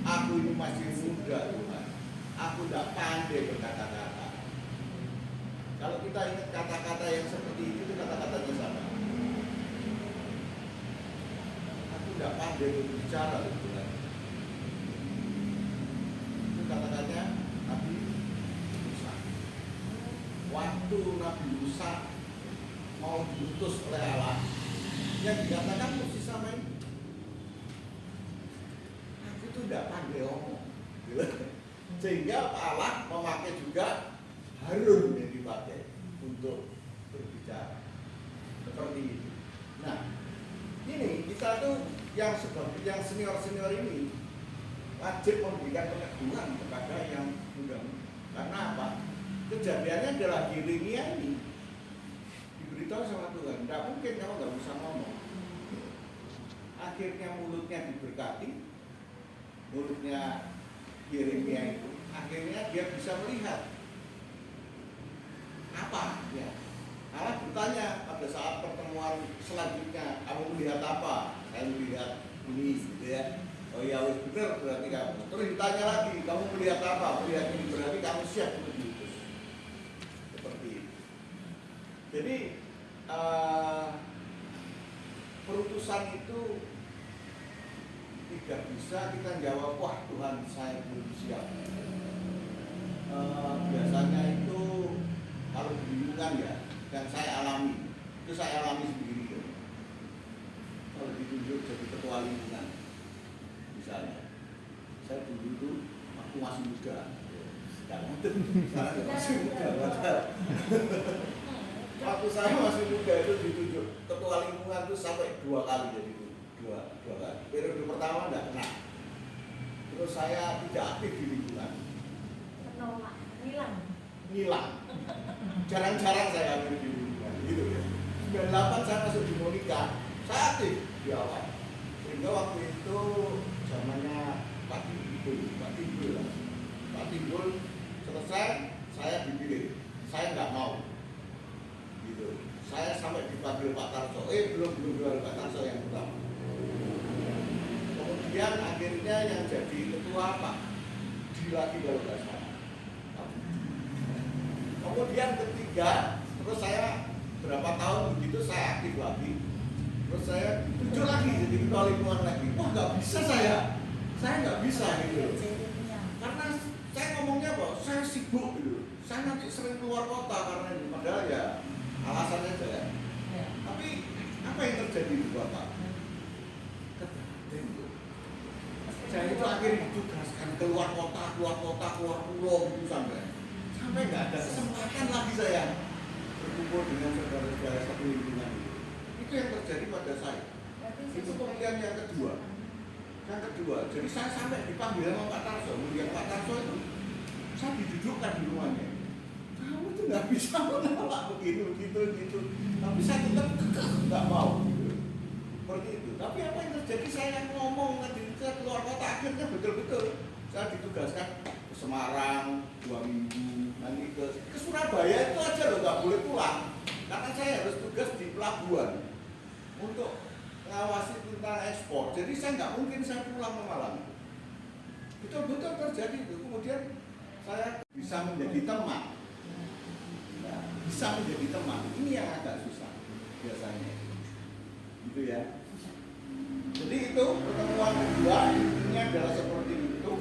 aku ini masih muda Tuhan. Aku tidak pandai berkata-kata. Kalau kita ingat kata-kata yang seperti itu kata-katanya sama. Aku tidak pandai berbicara Tuhan. Itu kata-katanya Nabi Musa. Waktu Nabi Musa mau diutus oleh Allah, yang dikatakan mesti sama ini. Aku tuh tidak pandai ngomong. Sehingga Allah memakai juga Harun yang dipakai untuk berbicara seperti itu. Nah, ini kita tuh yang senior ini wajib memberikan peneguhan kepada yang muda. Karena apa? Kejadiannya adalah Yeremia ini diberitahu sama Tuhan, tidak mungkin kamu nggak bisa ngomong. Akhirnya mulutnya diberkati, mulutnya Yeremia itu akhirnya dia bisa melihat apa ya. Allah bertanya pada saat pertemuan selanjutnya, kamu melihat apa? Saya melihat ini gitu ya. Oh ya wis benar berarti kamu. Terus ditanya lagi, kamu melihat apa? Melihat ini berarti kamu siap untuk diutus. Seperti itu. Jadi perutusan itu tidak bisa kita jawab, wah Tuhan saya belum siap. Biasanya itu kalau kebingungan ya, dan saya alami, itu saya alami sendiri ya. Kalau ditunjuk jadi ketua lingkungan, misalnya, saya dulu itu waktu masih muda, sekarang masih muda, waktu saya masih muda itu ditunjuk ketua lingkungan itu sampai 2 kali jadi dua kali. Periode pertama enggak kena. Terus saya tidak aktif di lingkungan.
Menolak, hilang.
Jarang-jarang saya aktif di lingkungan, gitu ya. 98 saya masuk di Monika, saya aktif di awal. Sehingga waktu itu zamannya Pak Timbul selesai, saya dipilih. Saya nggak mau. Gitu. Saya sampai dipanggil Pak Tarso, belum Pak Tarso yang pertama. Kemudian akhirnya yang jadi ketua Pak lagi kalau nggak salah. Kemudian ketiga, terus saya berapa tahun begitu saya aktif lagi. Terus saya muncul lagi jadi ketua lingkungan lagi. Wah nggak bisa saya nggak bisa gitu. Karena saya ngomongnya kok saya sibuk gitu. Saya nanti sering keluar kota karena ini. Padahal ya alasannya aja ya. Tapi apa yang terjadi di Bapak? Saya itu akhirnya ditugaskan keluar kota, keluar pulau gitu sampai nggak ada kesempatan lagi saya berkumpul dengan saudara-saudara satu lingkungan itu. Itu yang terjadi pada saya. Itu kemudian yang kedua. Jadi saya sampai dipanggil sama Pak Tarso. Kemudian Pak Tarso itu saya didudukkan di rumahnya. Kamu itu nggak bisa menolak begitu. Tapi saya tetap kekeh nggak mau. Gitu. Seperti itu. Tapi apa yang terjadi? Saya ngomong nanti ke keluar kota akhirnya betul-betul saya ditugaskan ke Semarang 2 minggu, nanti ke Surabaya itu aja loh nggak boleh pulang karena saya harus tugas di pelabuhan untuk ngawasi tentang ekspor. Jadi saya nggak mungkin saya pulang ke Malang. Betul-betul terjadi itu. Kemudian saya bisa menjadi teman. Nah, bisa menjadi teman. Ini yang agak susah biasanya. Gitu ya. Jadi itu pertemuan kedua intinya adalah seperti itu.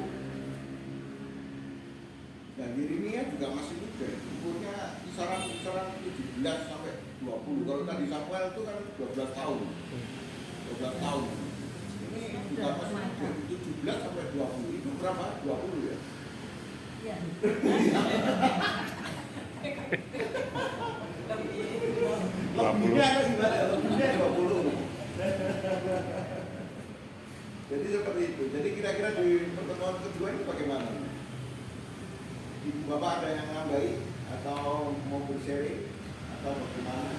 Dan Yeremia juga masih muda, umurnya kisaran 17 sampai 20. Kalau tadi Samuel itu kan 12 tahun. 12 tahun. Ini juga masih muda, 17 sampai 20. Itu berapa? 20 ya?
Iya.
Lebihnya atau gimana? Lebihnya 20. Jadi seperti itu. Jadi kira-kira di pertemuan kedua ini bagaimana? Ibu Bapak ada yang nambahi atau mau bersharing atau bagaimana?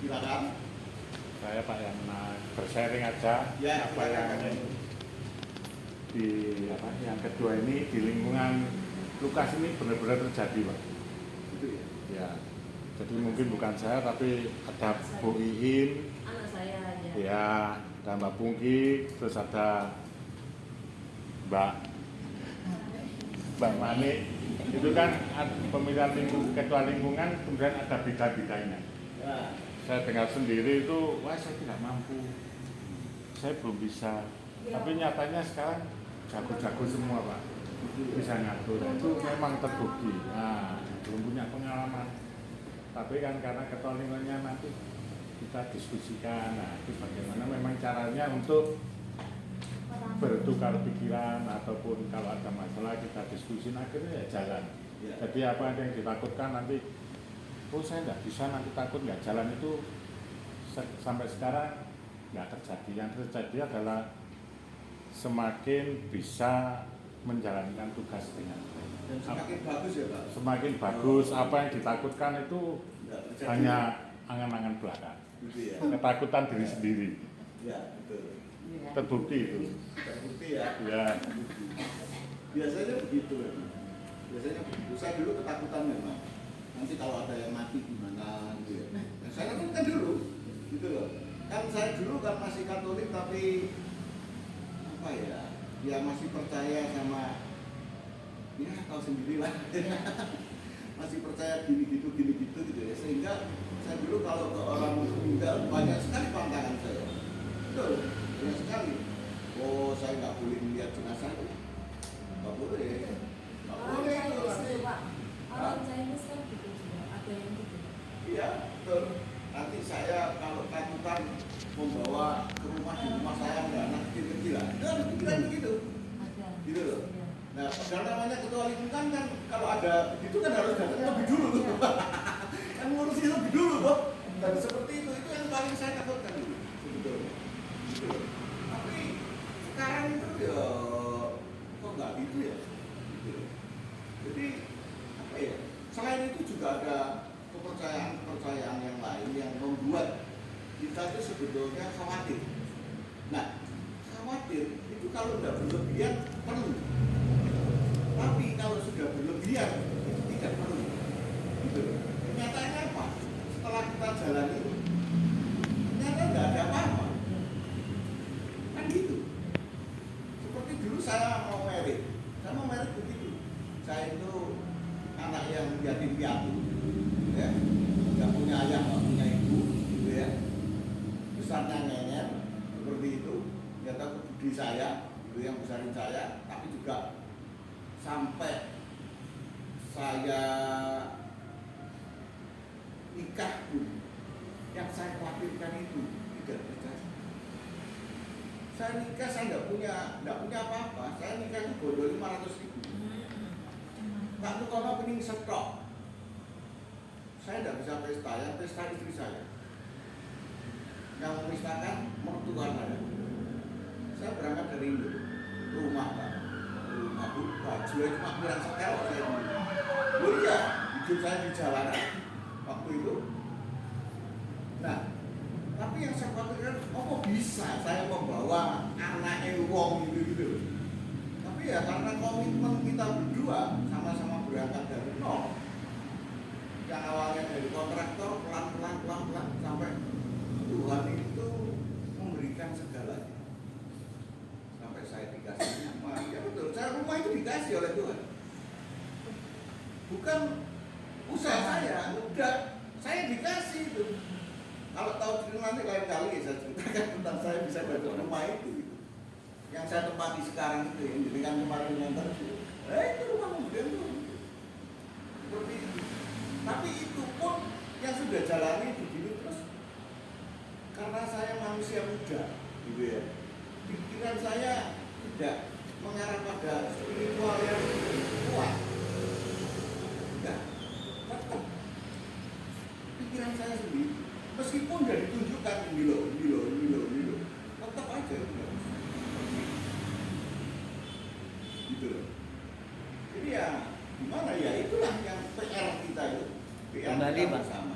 Silakan.
Saya Pak yang bersharing aja
Ya,
apa yang yang kedua ini di lingkungan Lukas ini benar-benar terjadi Pak.
Itu ya.
Ya. Jadi mungkin bukan saya tapi ada Bu Iin,
Anak saya aja.
ya, ada Mbak Pungki, terus ada Mbak Manik. Itu kan pemilihan ketua lingkungan kemudian ada bidang-bidangnya.
Ya.
Saya dengar sendiri itu, wah saya tidak mampu, saya belum bisa. Tapi nyatanya sekarang jago-jago semua Pak, bisa ngatur. Itu memang terbukti. Nah, belum punya pengalaman. Tapi kan karena ketua lingkungannya nanti kita diskusikan, nah itu bagaimana memang caranya untuk bertukar pikiran ataupun kalau ada masalah kita diskusi akhirnya ya jalan.
Ya.
Jadi apa yang ditakutkan nanti, oh saya nggak bisa nanti takut nggak jalan itu sampai sekarang nggak terjadi. Yang terjadi adalah semakin bisa menjalankan tugas dengan baik.
Dan semakin bagus ya Pak.
Semakin bagus, apa yang ditakutkan itu
Nggak terjadi.
hanya angan-angan belaka,
Gitu ya.
ketakutan diri sendiri,
Ya, betul.
terbukti itu.
Terbukti ya.
Ya,
Biasanya begitu memang. Biasanya begitu. Saya dulu ketakutan memang. Nanti kalau ada yang mati gimana gitu ya. Nah, saya kan dulu gitu loh. Kan saya dulu kan masih Katolik tapi apa ya? Ya masih percaya sama ya tahu sendirilah. Masih percaya gini gitu ya. Sehingga saya dulu kalau ke orang meninggal banyak sekali pantangan saya. Betul, banyak sekali. Oh, saya nggak boleh melihat jenazah itu. Nggak boleh. Nggak boleh itu.
Pak. Orang Chinese kan gitu juga, ada yang gitu.
Iya, betul. Nanti saya kalau katakan membawa ke rumah di rumah saya ada anak kecil-kecilan. Itu ada pikiran begitu.
Ada.
Gitu loh.
Iya.
Nah, padahal namanya ketua lingkungan kan kalau ada begitu kan harus datang lebih dulu tuh. Kan ngurusin lebih dulu kok. Dan seperti itu yang paling saya takutkan dulu sebetulnya. Gitu loh. Tapi sekarang itu ya kok nggak gitu ya. Gitu loh. Jadi apa ya? Selain itu juga ada kepercayaan yang lain yang membuat kita itu sebetulnya khawatir. Nah, khawatir itu kalau udah berlebihan perlu. Tapi kalau sudah berlebihan itu tidak perlu. jalan itu. Ternyata nggak ada apa-apa. Kan gitu. Seperti dulu saya mau merit begitu. Saya itu anak yang yatim piatu, ya, nggak punya ayah, nggak punya ibu, gitu ya. Besarnya ngenyek, seperti itu. Ya tahu budi saya, itu yang besarin saya, tapi juga sampai saya nikah pun, yang saya khawatirkan itu tidak terjadi. Saya nikah, saya nggak punya apa-apa. Saya nikah itu bodoh 500.000. Tak tuh kalau pening stok. Saya tidak bisa pesta, yang pesta istri saya. Yang memistakan mertua saya. Saya berangkat dari Indo, rumah Pak. Rumah baju cuma pirang setel saya dulu. Oh iya, hidup saya di jalanan waktu itu. Nah, tapi yang saya khawatirkan, kok bisa saya membawa anaknya wong gitu. Tapi ya karena komitmen kita berdua sama-sama berangkat dari nol. Yang awalnya dari kontraktor pelan-pelan sampai Tuhan itu memberikan segalanya. Sampai saya dikasih rumah, ya betul. Saya rumah itu dikasih oleh Tuhan. Bukan usaha saya, udah saya dikasih itu. Kalau tahu cerita nanti lain kali saya ceritakan tentang saya bisa dapat rumah itu. Gitu. Yang saya tempati sekarang itu yang diberikan kemarin yang terus. Itu rumah kemudian tuh. Seperti itu. Tapi itu pun yang sudah jalani begini terus. Karena saya manusia muda, gitu ya. Pikiran saya tidak mengarah pada spiritual yang kuat. Enggak. Tetap pikiran saya sendiri. Meskipun sudah ditunjukkan Milo, tetap aja gitu loh. Jadi ya gimana ya, itulah yang PR kita itu. PR
Kembali
kita
Pak,
bersama.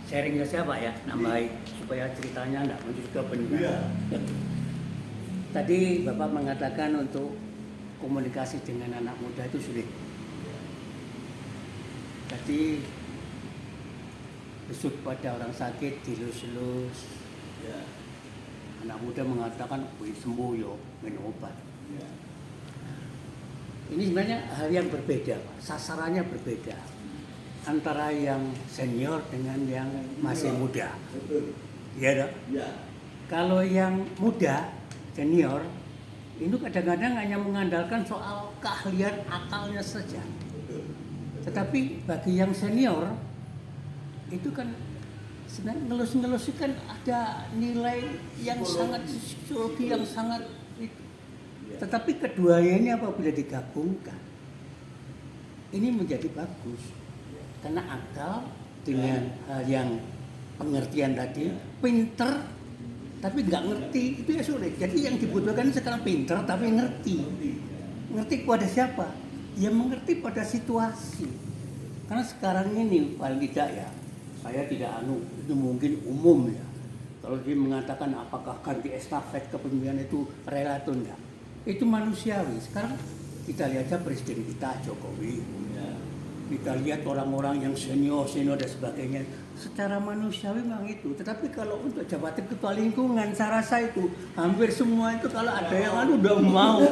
sharing saja Pak ya, nambahin supaya ceritanya tidak muncul ke pendengar.
Iya.
Tadi Bapak mengatakan untuk komunikasi dengan anak muda itu sulit. Tadi besuk pada orang sakit dilus-lus.
Ya.
Anak muda mengatakan, "Wih sembuh yo, minum obat."
Ya.
Ini sebenarnya hal yang berbeda, Pak. Sasarannya berbeda antara yang senior dengan yang masih muda.
Betul.
Iya dong?
Ya.
Kalau yang muda, senior, itu kadang-kadang hanya mengandalkan soal keahlian akalnya saja.
Betul.
Tetapi bagi yang senior, itu kan sebenarnya ngelus-ngelus kan ada nilai yang sangat psikologi yang sangat itu. Tetapi keduanya ini apabila digabungkan, ini menjadi bagus. Karena akal dengan hal yang pengertian tadi, pinter tapi nggak ngerti, itu ya sulit. Jadi yang dibutuhkan sekarang pinter tapi ngerti. Ngerti pada siapa? Ya mengerti pada situasi. Karena sekarang ini paling tidak ya, saya tidak itu mungkin umum ya. Kalau dia mengatakan apakah ganti estafet kepemimpinan itu rela atau enggak, itu manusiawi. Sekarang kita lihat aja presiden kita Jokowi, kita lihat orang-orang yang senior dan sebagainya, secara manusiawi memang itu. Tetapi kalau untuk jabatan ketua lingkungan, saya rasa itu hampir semua itu kalau ada yang udah mau.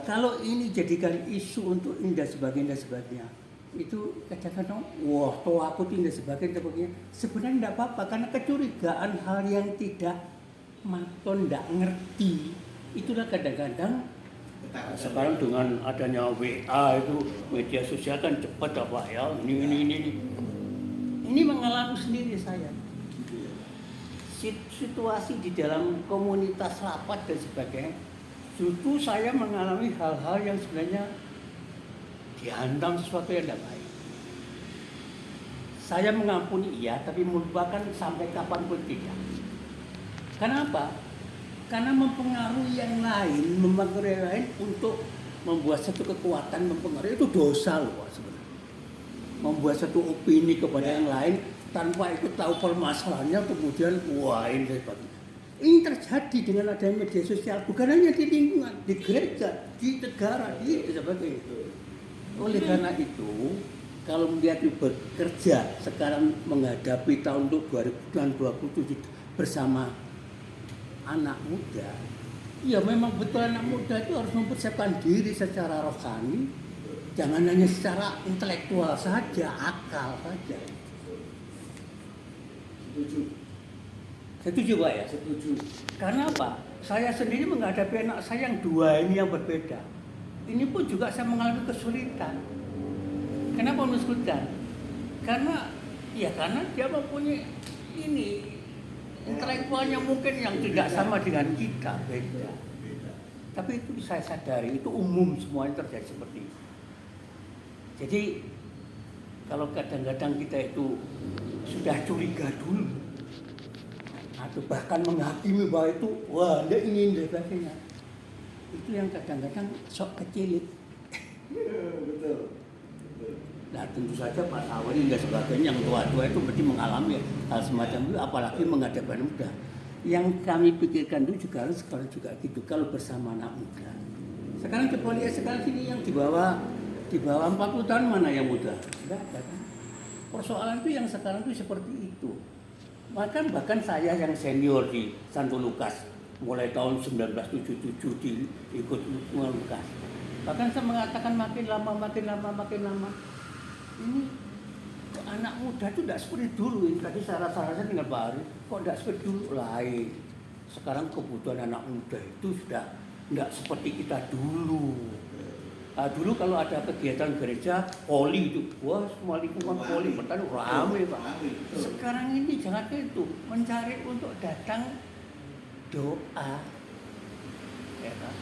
Kalau ini jadikan isu untuk ini dan sebagainya, itu kadang-kadang wah toh aku tidak sebagainya, sebenarnya tidak apa-apa karena kecurigaan hal yang tidak maton, tidak ngerti, itulah kadang-kadang sekarang dengan adanya WA itu media sosial kan cepat apa ya, ini mengalami sendiri saya situasi di dalam komunitas rapat dan sebagainya. Justru saya mengalami hal-hal yang sebenarnya dihantam sesuatu yang tidak baik. Saya mengampuni iya, tapi melupakan sampai kapanpun tidak. Kenapa? Karena mempengaruhi yang lain, untuk membuat satu kekuatan mempengaruhi itu dosa loh Pak, sebenarnya. Membuat satu opini kepada yang lain tanpa ikut tahu permasalahannya, kemudian wah ini sebagainya. Ini terjadi dengan adanya media sosial, bukan hanya di lingkungan, di gereja, di negara, di sebagainya. Oleh karena itu, kalau melihat bekerja sekarang menghadapi tahun 2027 bersama anak muda, ya memang betul anak muda itu harus mempersiapkan diri secara rohani, jangan hanya secara intelektual saja, akal saja. Setuju Pak ya? Setuju. Karena apa? Saya sendiri menghadapi anak saya yang dua ini yang berbeda. Ini pun juga saya mengalami kesulitan. Kenapa kesulitan? Karena dia mempunyai ini intelektualnya mungkin yang tidak sama dengan kita, beda. Tapi itu saya sadari, itu umum semuanya terjadi seperti itu. Jadi kalau kadang-kadang kita itu sudah curiga dulu, atau bahkan menghakimi bahwa itu, wah, dia ini dan sebagainya, itu yang kadang-kadang sok kecil.
Betul.
Nah tentu saja Pak Sawari dan sebagainya yang tua-tua itu berarti mengalami hal semacam itu, apalagi menghadapi anak muda. Yang kami pikirkan itu sekarang juga gitu, kalau bersama anak muda. Sekarang coba lihat sekarang sini yang di bawah 40 tahun mana yang muda? Enggak ada kan? Persoalan itu yang sekarang itu seperti itu. Bahkan saya yang senior di Santo Lukas mulai tahun 1977 ikut Lukas. Bahkan saya mengatakan makin lama ini anak muda itu tidak seperti dulu. Tadi saya rasa dengan Pak Ari, kok tidak seperti dulu lain. Sekarang kebutuhan anak muda itu sudah tidak seperti kita dulu. Nah, dulu kalau ada kegiatan gereja, poli itu, wah semua lingkungan poli bertani ramai Pak. Sekarang ini jangan itu, mencari untuk datang doa, ya kan?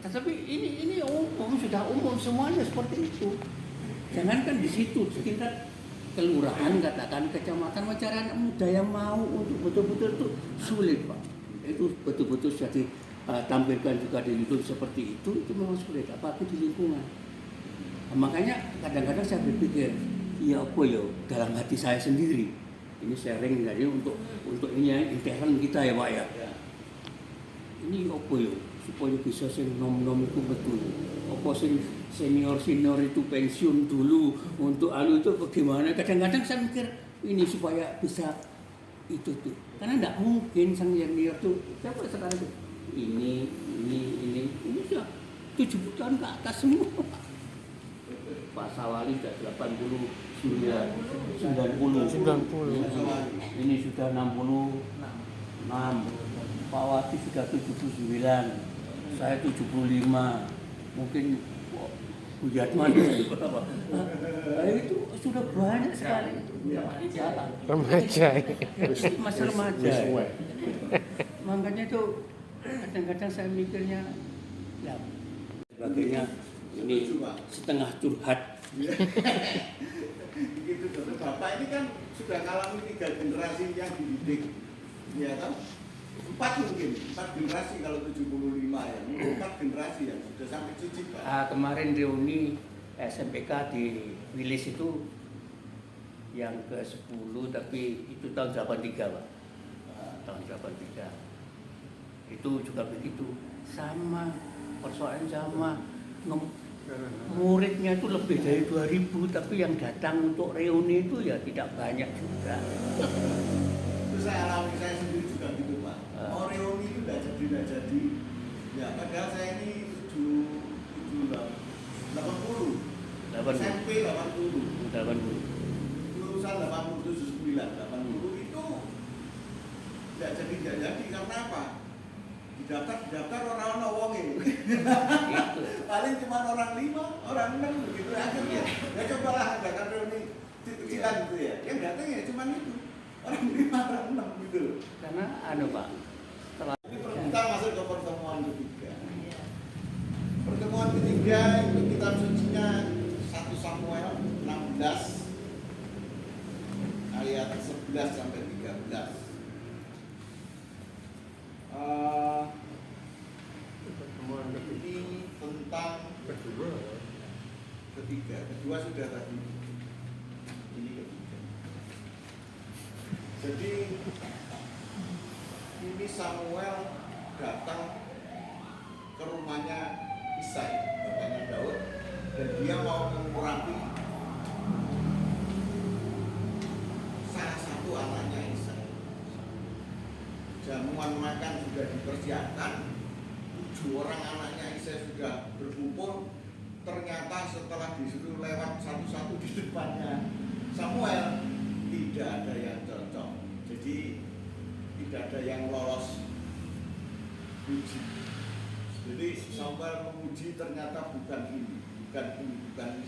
Tetapi ini umum, sudah umum semuanya seperti itu. Jangankan di situ, sekitar kelurahan, katakan kecamatan, mencari anak muda yang mau untuk betul-betul itu sulit Pak. Itu betul-betul sudah tampilkan juga di YouTube seperti itu memang sulit, apalagi di lingkungan. Nah, makanya kadang-kadang saya berpikir, ya apa ya dalam hati saya sendiri. Ini sharing jadi untuk ini intern kita ya Pak ya. Ini apa ya supaya bisa sing nom-nom itu betul. Apa sing senior itu pensiun dulu untuk alu itu bagaimana? Kadang-kadang saya mikir ini supaya bisa itu tuh. Karena tidak mungkin sang senior tuh siapa sekarang tuh ini sudah 70 tahun ke atas semua. Pak Sawali sudah 89, 90. Ini sudah 66. Pak Wati sudah 79. Saya 75. Mungkin Bu Jatman berapa? Itu sudah banyak sekali.
Remaja.
Masih remaja. Makanya itu kadang-kadang saya mikirnya ya sebagainya ini setengah curhat.
Begitu Dokter. Bapak ini kan sudah ngalami 3 generasi yang dididik, ya kan? 4 generasi kalau 75 ya, 4 generasi ya, sudah sampai cuci Pak.
Kemarin reuni SMPK di Wilis itu yang ke-10, tapi itu tahun 83 Pak. Tahun 83. Itu juga begitu, sama persoalan sama muridnya itu lebih dari 2000, tapi yang datang untuk reuni itu ya tidak banyak juga.
Itu saya alami, saya sendiri juga gitu Pak. Mau reuni itu tidak jadi. Ya padahal saya ini 80. SMP 80. Lulusan 87, 80 itu tidak jadi karena apa? Daftar orang wonge. Paling cuma orang 5, orang 6 begitu akhirnya. Ya cobalah adakan reuni kecil-kecilan gitu ya. Yang datang ya cuma itu. Orang 5, orang 6 gitu.
Karena Pak,
Kita masuk ke pertemuan ketiga. Pertemuan ketiga itu kitab sucinya 1 Samuel 16 ayat 11 sampai 13. Ini tentang kedua sudah tadi, ini ketiga. Jadi ini Samuel datang ke rumahnya Isai, bapaknya Daud, dan dia mau mengurapi jamuan makan sudah dipersiapkan, 7 orang anaknya Isa sudah berkumpul. Ternyata setelah disuruh lewat satu-satu di depannya Samuel, tidak ada yang cocok. Jadi tidak ada yang lolos uji. Jadi Samuel menguji ternyata bukan ini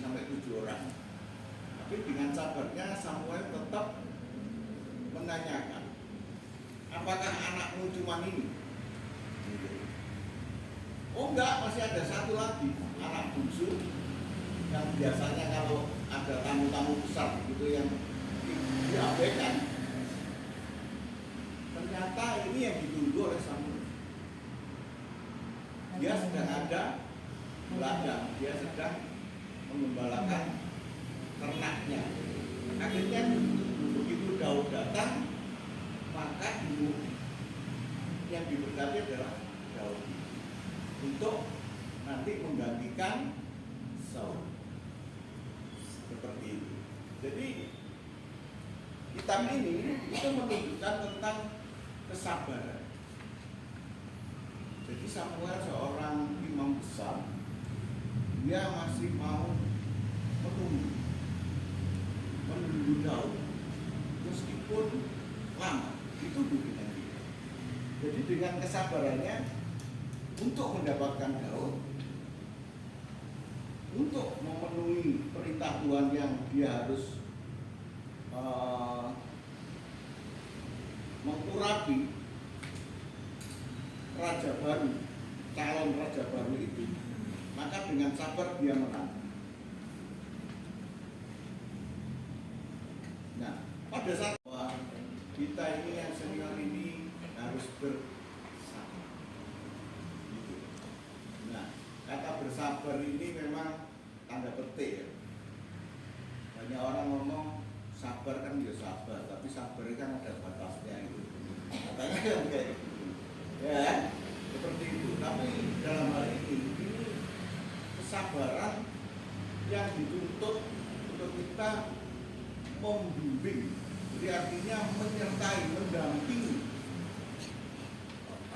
sampai 7 orang. Tapi dengan sabarnya Samuel tetap menanyakan, apakah anakmu cuma ini? Oh enggak, masih ada satu lagi, anak bungsu yang biasanya kalau ada tamu-tamu besar gitu yang diabaikan. Ternyata ini yang ditunggu oleh Samuel. Dia sedang ada ladang, dia sedang mengembalakan ternaknya. Akhirnya begitu Daud datang, maka ibu yang diberkati adalah Daud untuk nanti menggantikan Saul. Seperti itu. Jadi kitab ini itu menunjukkan tentang kesabaran. Jadi Samuel seorang imam besar, dia masih mau menunggu Daud meskipun lama. Itu buktinya dia. Jadi dengan kesabarannya untuk mendapatkan Daud, untuk memenuhi perintah Tuhan yang dia harus mengurapi raja baru, calon raja baru itu, maka dengan sabar dia menang. Nah, pada saat kita ini yang senior ini harus bersabar. Gitu. Nah, kata bersabar ini memang tanda petik ya. Banyak orang ngomong sabar kan ya sabar, tapi sabar kan ada batasnya itu. Katanya kan kayak gitu. Ya, seperti itu. Tapi dalam hal ini kesabaran yang dituntut untuk kita membimbing, jadi artinya menyertai, mendampingi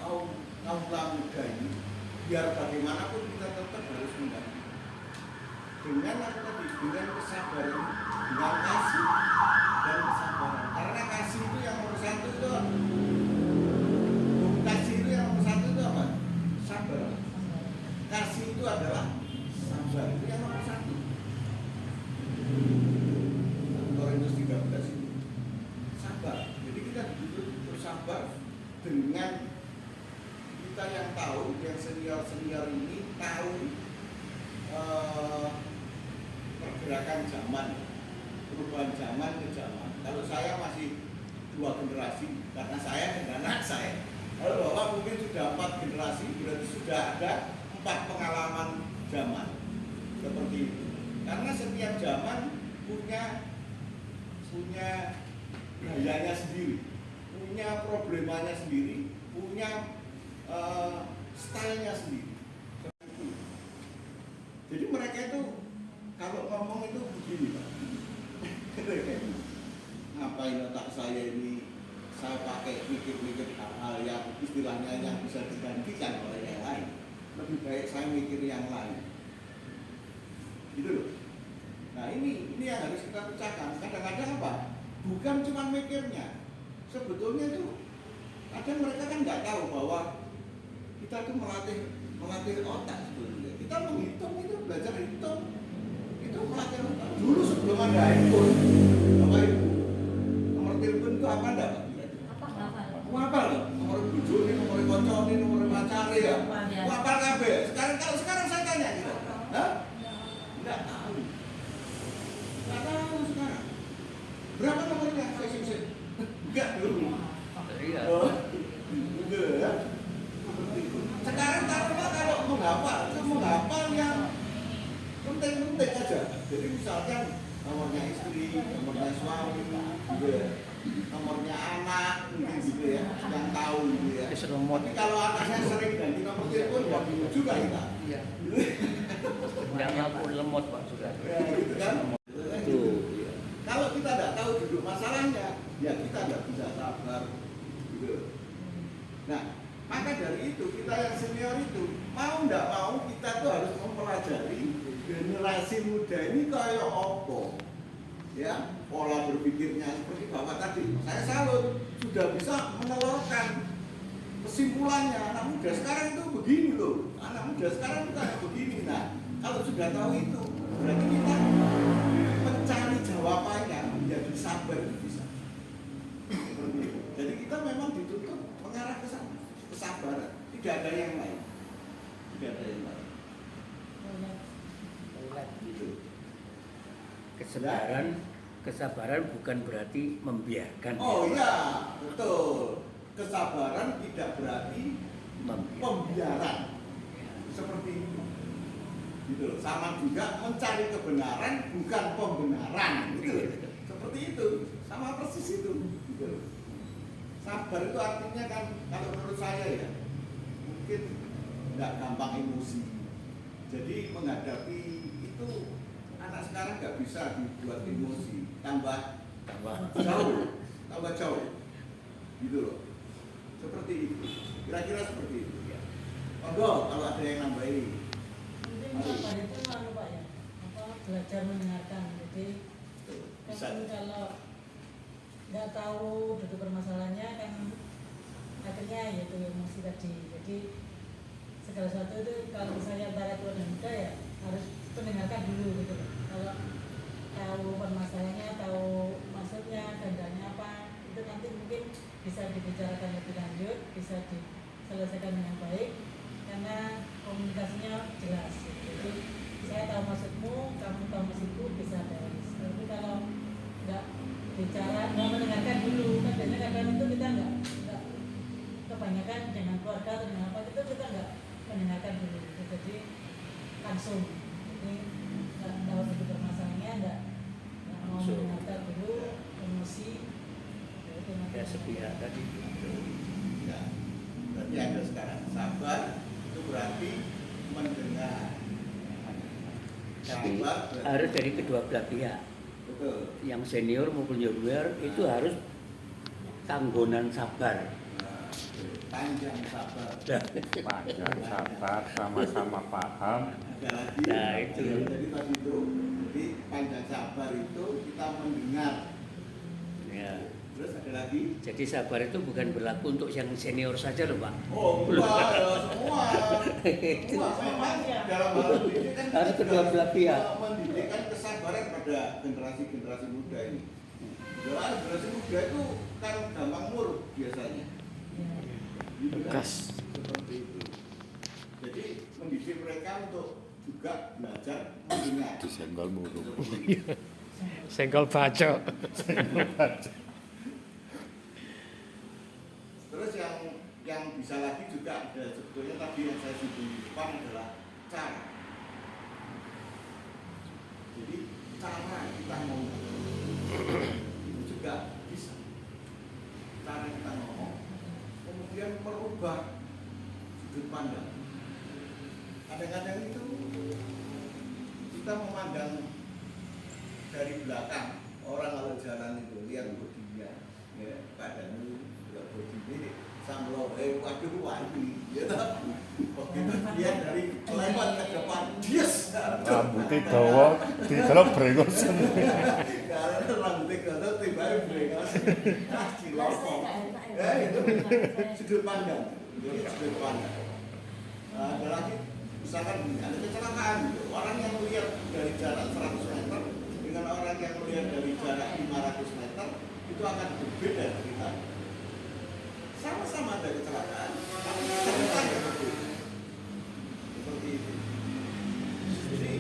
kaum muda ini, biar bagaimanapun kita tetap harus mendampingi dengan apa tadi, dengan kesabaran, dengan kasih dan kesabaran. Karena kasih itu yang nomor satu itu, kasih itu yang nomor satu itu apa? Sabar. Kasih itu adalah sabar, itu yang nomor satu. Korintus 13 itu sabar. Jadi kita bersabar dengan kita yang tahu, yang senior ini tahu pergerakan zaman, perubahan zaman ke zaman. Kalau saya masih 2 generasi, karena saya dan anak saya. Kalau Bapak mungkin sudah 4 generasi, berarti sudah ada 4 pengalaman zaman seperti itu. Karena setiap zaman punya gayanya sendiri, punya problemanya sendiri, punya stylenya sendiri. Jadi mereka itu kalau ngomong itu begini Pak. Ngapain otak saya ini saya pakai mikir-mikir hal-hal yang istilahnya yang bisa digantikan oleh yang lain. Lebih baik saya mikir yang lain. Gitu loh. Nah ini yang harus kita pecahkan. Kadang-kadang apa? Bukan cuma mikirnya. Sebetulnya itu kadang mereka kan nggak tahu bahwa kita tuh melatih otak sebetulnya. Kita menghitung itu, belajar hitung itu melatih otak. Dulu sebelum ada handphone, Bapak Ibu, nomor telepon itu apa enggak? Apa loh? Nomor bujuni, nomor konconi, nomor pacari ya. Apa kabeh? Sekarang saya tanya gitu. Hah? Enggak tahu. Enggak tahu sekarang. Berapa nomornya? Saya sip. Enggak dulu. Oh. Gitu ya. Sekarang taruhlah kalau menghafal yang penting-penting aja. Jadi misalkan nomornya istri, nomornya suami, gitu ya. Nomornya anak, gitu ya, yang tahu gitu ya. Tapi kalau anaknya sering ganti nomor telepon, ya bingung juga kita. Iya.
Nggak mampu lemot Pak sudah.
Ya, gitu kan. Itu. Kalau kita tidak tahu duduk masalahnya, ya kita nggak bisa sabar. Gitu. Nah, senior itu mau nggak mau kita tuh harus mempelajari generasi muda ini kayak apa, ya pola berpikirnya seperti bapak tadi. Saya salut sudah bisa menelurkan kesimpulannya. Anak muda sekarang itu begini loh, anak muda sekarang itu kayak begini. Nah kalau sudah tahu itu berarti kita mencari jawabannya menjadi sabar bisa. Seperti itu. Jadi kita memang dituntut mengarah ke sana, kesabaran. Tidak ada yang lain. Tidak ada yang lain. Gitu.
Kesabaran bukan berarti membiarkan.
Oh iya, betul. Kesabaran tidak berarti pembiaran. Seperti itu. Gitu loh. Sama juga mencari kebenaran bukan pembenaran. Gitu loh. Seperti itu. Sama persis itu. Gitu loh. Sabar itu artinya kan kalau menurut saya ya mungkin nggak gampang emosi. Jadi menghadapi itu anak sekarang nggak bisa dibuat emosi, tambah jauh, gitu loh. Seperti itu. Kira-kira seperti itu. Monggo kalau ada yang nambahin.
Mungkin sabar itu anu Pak ya, belajar mendengarkan. Jadi kan kalau nggak tahu duduk permasalahannya kan akhirnya yaitu emosi tadi. Jadi segala sesuatu itu kalau misalnya antara tua dan muda ya harus mendengarkan dulu gitu loh. Kalau tahu permasalahannya, tahu maksudnya, kehendaknya apa, itu nanti mungkin bisa dibicarakan lebih lanjut, bisa diselesaikan dengan baik karena komunikasinya jelas. Jadi saya tahu maksudmu, kamu tahu maksudku, bisa beres. Tapi kalau nggak bicara, nggak mendengarkan dulu, kan biasanya kadang itu kita nggak kebanyakan dengan keluarga atau dengan apa itu kita nggak mendengarkan dulu. Jadi langsung, jadi nggak tahu itu permasalahannya, nggak mau mendengarkan dulu, emosi.
Ya sepihak tadi.
Ya, berarti ada sekarang sabar itu berarti mendengar.
Tapi
Sabar
harus dari kedua belah pihak.
betul.
Yang senior maupun junior itu harus tanggonan sabar.
Panjang sabar.
Panjang sabar, sama-sama paham.
Ada lagi.
Nah, itu.
Jadi tadi itu, jadi panjang sabar itu kita mendengar.
Ya.
Terus ada lagi.
Jadi sabar itu bukan berlaku untuk yang senior saja loh Pak.
Oh, enggak, ya, semua. Semua memang dalam hal ini kan
Harus kedua belah pihak.
Mendidikkan kesabaran pada generasi muda ini. Dalam generasi muda itu kan gampang muruk biasanya. Gitu kan?
Gas.
Seperti itu. Jadi mendidik mereka untuk juga belajar mendengar.
Disenggol murung.
Senggol bacok.
Terus yang bisa lagi juga ada sebetulnya tadi yang saya singgung di depan adalah cara. Jadi cara kita ngomong itu juga bisa. Cara kita ngomong kemudian merubah sudut pandang. Kadang-kadang itu kita memandang dari belakang orang kalau jalan itu lihat bodinya, ya badannya lihat bodi ini sambil waduh wani, ya begitu lihat dari lewat ke depan, yes.
Rambutnya dawa, didelok brengos.
Karena rambutnya gatel tiba-tiba brengos, cilokong. Ya itu sudut pandang, jadi sudut pandang. Ada lagi, misalkan ada kecelakaan, gitu. Orang yang melihat dari jarak 100 meter dengan orang yang melihat dari jarak 500 meter itu akan berbeda cerita. Sama-sama ada kecelakaan, tapi ceritanya berbeda. Seperti itu. Jadi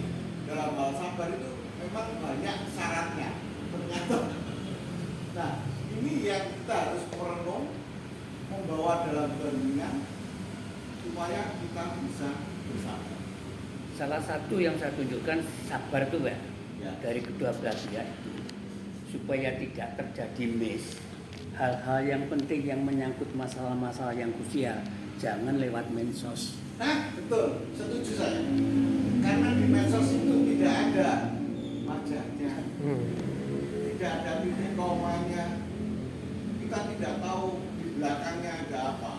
dalam hal sabar itu memang banyak syaratnya ternyata. Nah ini yang kita harus merenung, membawa dalam keheningan supaya kita bisa bersabar.
Salah satu yang saya tunjukkan sabar itu Pak,
Ya.
dari kedua belah pihak itu supaya tidak terjadi miss. Hal-hal yang penting yang menyangkut masalah-masalah yang krusial jangan lewat medsos.
Nah, betul, setuju saya. Karena di medsos itu tidak ada wajahnya, tidak ada titik komanya. Kita tidak tahu di belakangnya ada apa.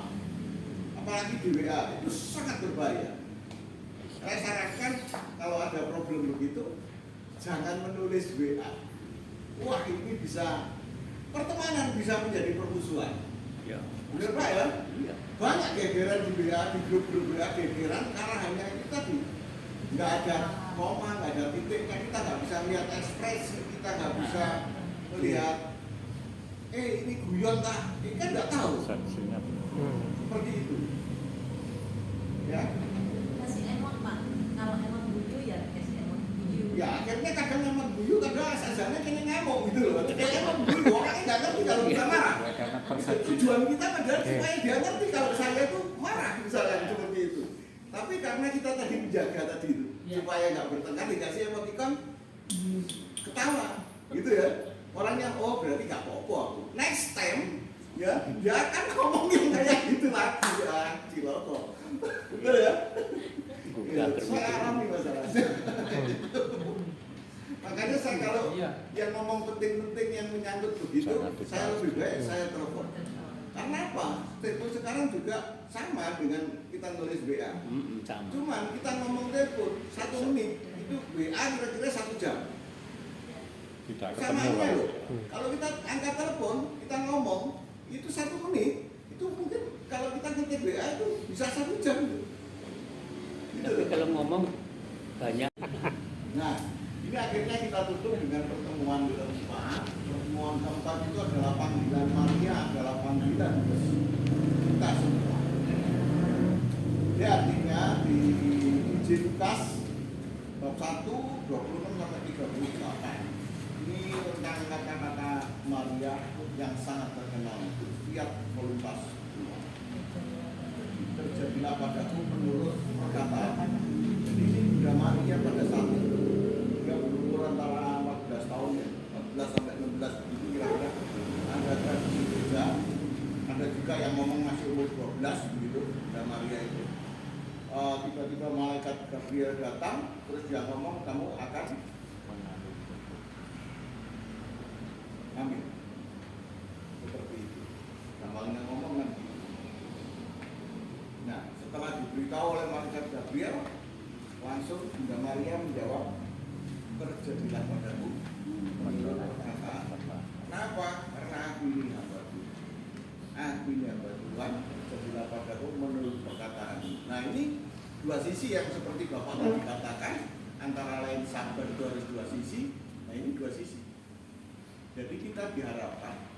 apalagi di WA itu sangat berbahaya. Saya sarankan kalau ada problem begitu, jangan menulis WA. Wah, ini bisa pertemanan bisa menjadi permusuhan.
Ya.
Benar Pak ya?
Iya.
Banyak gegeran di WA, di grup-grup WA gegeran karena hanya itu tadi. Nggak ada koma, nggak ada titiknya, kita nggak bisa lihat ekspresi, kita nggak bisa melihat ini guyon tah, ini kan nggak tahu.
Saksinya.
Seperti itu. Ya.
Kasih emot Pak. Kalau emot guyu ya kasih emot guyu.
Ya akhirnya kadang emang guyu, kadang asal-asalnya kayaknya ngamuk gitu loh. Kayak emang guyu, orangnya nggak ngerti kalau kita marah.
Karena persepsi.
Tujuan kita adalah supaya dia ngerti kalau saya tuh marah misalnya seperti itu. Tapi karena kita tadi menjaga tadi itu supaya nggak bertengkar, dikasih emoticon ketawa, gitu ya. Orangnya berarti nggak apa-apa aku. Next time ya dia akan ngomong yang kayak gitu lagi ya, ciloko. Betul ya? Saya alami masalahnya. Makanya saya kalau yang ngomong penting-penting yang menyangkut begitu, saya lebih baik saya telepon. Karena apa? Telepon sekarang juga sama dengan kita nulis WA.
Sama.
Cuman kita ngomong telepon 1 menit itu WA kira-kira 1 jam.
Tidak ketemu
Sama aja
lah.
loh. Kalau kita angkat telepon, kita ngomong itu 1 menit, itu mungkin kalau kita ngetik WA itu bisa 1 jam. Gitu
Tapi
loh.
kalau ngomong banyak.
Nah, ini akhirnya kita tutup dengan pertemuan keempat. Pertemuan keempat itu adalah panggilan Maria, adalah panggilan kita semua. Jadi artinya di Injil Lukas bab 1, 26 sampai 38. Ini tentang kata-kata Maria yang sangat terkenal itu Fiat Voluntas Tua. Terjadilah padaku menurut perkataan. Jadi ini Bunda Maria pada saat itu dia berumur antara 14 tahun ya, 14 sampai 16 itu kira-kira. Ada tradisi gereja, ada juga yang ngomong masih umur 12 begitu, Bunda Maria itu. Tiba-tiba malaikat Gabriel datang, terus dia ngomong kamu akan hamil. Seperti itu. Gampangnya ngomong nanti. Nah, setelah diberitahu oleh malaikat Gabriel, langsung Bunda Maria menjawab, terjadilah padaku menurut perkataan. Kenapa? Karena aku ini hamba Tuhan. Aku ini hamba Tuhan, terjadilah padaku menurut perkataan. Nah ini dua sisi yang seperti Bapak tadi katakan, antara lain sabar itu harus dua sisi. Nah ini dua sisi. Jadi kita diharapkan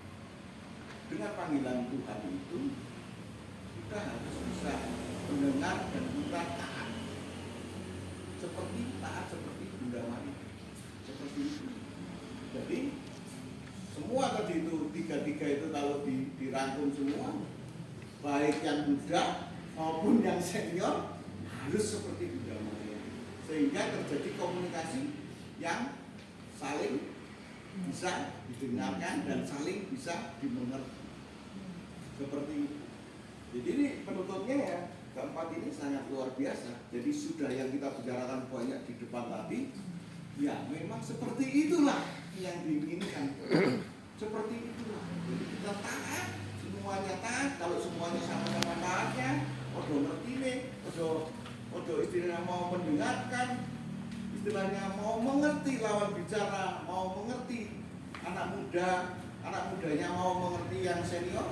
dengan panggilan Tuhan itu kita harus bisa mendengar dan kita taat seperti Bunda Maria, seperti itu. Jadi semua tadi itu tiga itu kalau dirangkum semua, baik yang muda maupun yang senior harus seperti Bunda Maria, sehingga terjadi komunikasi yang saling bisa didengarkan dan saling bisa dimengerti. Seperti itu. Jadi ini penutupnya ya, keempat ini sangat luar biasa. Jadi sudah yang kita bicarakan banyak di depan tadi, ya memang seperti itulah yang diinginkan. Seperti itulah. Jadi kita taat, semuanya taat. Kalau semuanya sama-sama taatnya, odo ngerti nih, odo istilahnya mau mendengarkan, istilahnya mau mengerti lawan bicara, mau mengerti anak mudanya mau mengerti yang senior,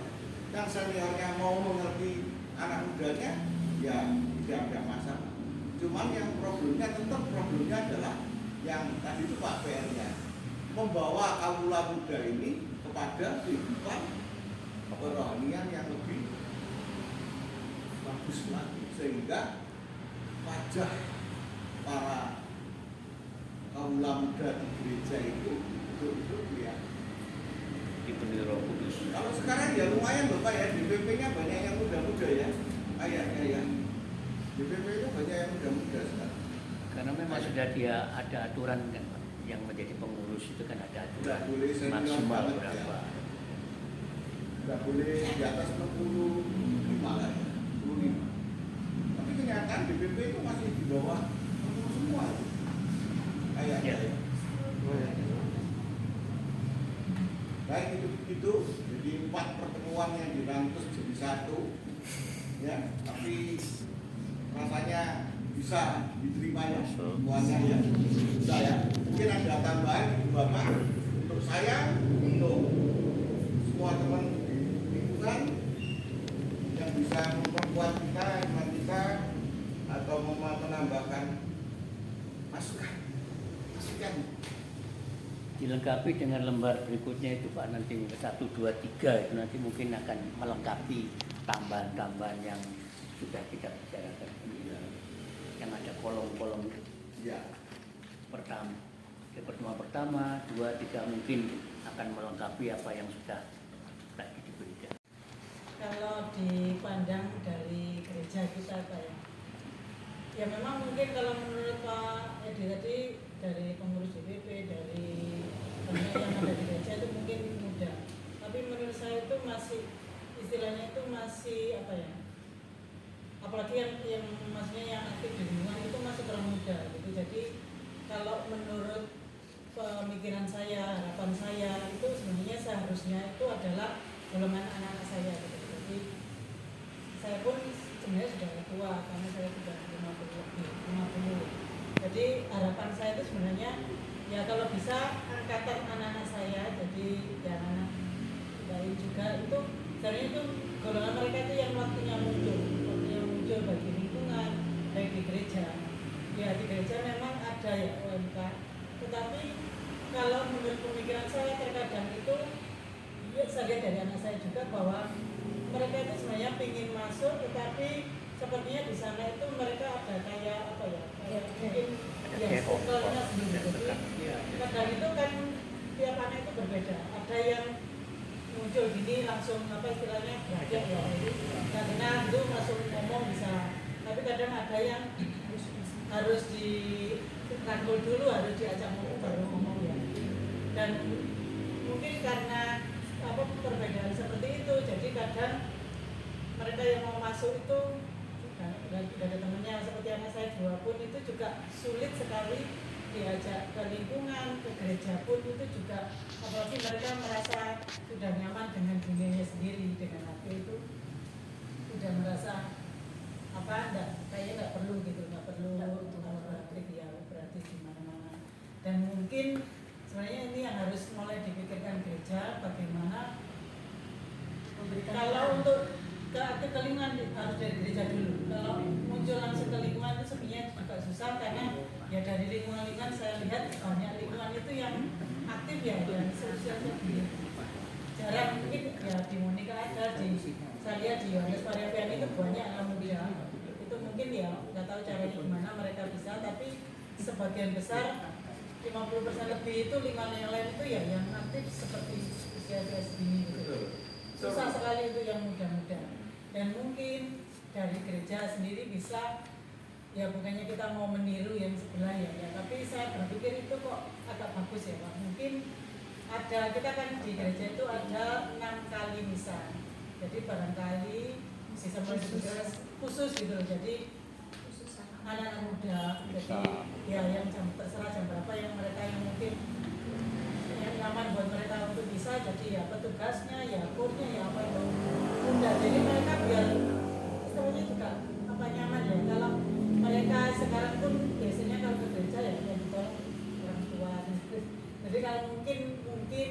yang seniornya mau mengerti anak mudanya, ya tidak ada masalah. Cuman yang problemnya adalah yang tadi itu Pak PR-nya, membawa kaula muda ini kepada kehidupan kerohanian yang lebih bagus lagi, sehingga wajah para kaula muda di gereja itu betul-betul kelihatan.
Dipenuhi Roh Kudus.
Kalau sekarang ya lumayan Bapak ya, DPP-nya banyak yang muda-muda ya, kayaknya ya. DPP itu banyak yang muda-muda sekarang.
Karena memang sudah dia ada aturan kan, Pak. Yang menjadi pengurus itu kan ada aturan
Nggak boleh senior
maksimal
banget,
berapa.
ya. Nggak boleh di atas 65 lah ya, 65. Tapi kenyataan DPP itu masih di bawah 60 semua. Kayaknya ya. Baik itu, jadi 4 pertemuan yang dirangkus jadi 1. ya, tapi rasanya bisa diterima ya semuanya ya, bisa ya. Mungkin ada tambahan Ibu Bapak untuk saya, untuk semua teman di lingkungan yang bisa memperkuat kita, iman kita, atau menambahkan masukan.
Dilengkapi dengan lembar berikutnya itu Pak, nanti 1, 2, 3 itu nanti mungkin akan melengkapi tambahan-tambahan yang sudah kita bicarakan ini, yang ada kolom-kolom
Ya.
pertemuan pertama, 2, 3 mungkin akan melengkapi apa yang sudah tadi diberikan.
Kalau dipandang dari gereja kita kayak ya memang mungkin kalau menurut Pak Edi tadi dari pengurus DPP, dari banyak yang ada di gereja itu mungkin muda, tapi menurut saya itu masih istilahnya itu masih apa ya, apalagi yang maksudnya yang aktif di lingkungan itu masih terlalu muda gitu. Jadi kalau menurut pemikiran saya, harapan saya itu sebenarnya seharusnya itu adalah golongan anak-anak saya gitu. Jadi saya pun sebenarnya sudah tua karena saya sudah 50. Jadi harapan saya itu sebenarnya ya kalau bisa angkatan anak-anak saya, jadi ya anak lain juga itu sebenarnya itu golongan mereka itu yang waktunya muncul bagi lingkungan, baik di gereja. Ya di gereja memang ada ya OMK, tetapi kalau menurut pemikiran saya terkadang itu ya, saya lihat dari anak saya juga bahwa mereka itu sebenarnya ingin masuk, tetapi sepertinya di sana itu mereka ada kayak apa ya, kayak mungkin ya circle-nya sendiri. Jadi kadang itu kan tiap anak itu berbeda. Ada yang muncul gini langsung apa istilahnya belajar ya, jadi karena itu langsung ngomong bisa. Tapi kadang ada yang harus dirangkul dulu, harus diajak ngomong baru ngomong ya. Dan mungkin karena apa perbedaan seperti itu, jadi kadang mereka yang mau masuk itu dan ada temannya seperti anak saya 2 pun itu juga sulit sekali diajak ke lingkungan, ke gereja pun itu juga, apalagi mereka merasa sudah nyaman dengan dunianya sendiri, dengan HP itu sudah merasa apa kayaknya nggak perlu gitu, nggak perlu aktif ya berarti di mana-mana. Dan mungkin sebenarnya ini yang harus mulai dipikirkan gereja, bagaimana kalau untuk ke lingkungan harus dari gereja dulu. Kalau muncul langsung ke lingkungan itu sebenarnya agak susah, karena ya dari lingkungan saya lihat banyak lingkungan itu yang aktif ya, dan sosialnya jarang. Mungkin ya di Monika ada, saya lihat di Yohanes Pariapian itu banyak anak muda. Itu mungkin ya nggak tahu caranya gimana mereka bisa, tapi sebagian besar 50% lebih itu lingkungan yang lain itu ya yang aktif seperti usia segini gitu. Susah sekali itu yang muda-muda. Dan mungkin dari gereja sendiri bisa ya, bukannya kita mau meniru yang sebelah ya, tapi saya berpikir itu kok agak bagus ya Pak. Mungkin ada, kita kan di gereja itu ada 6 kali misa, jadi barangkali bisa mulai khusus gitu loh. Jadi anak-anak muda, jadi ya yang terserah jam berapa yang mereka yang mungkin yang nyaman buat mereka untuk bisa, jadi ya petugasnya, ya kurnya, ya apa itu muda. Jadi mereka biar istilahnya juga apa nyaman ya. Kalau mereka sekarang pun biasanya kalau ke gereja ya yang ditolong orang tua. Jadi kalau mungkin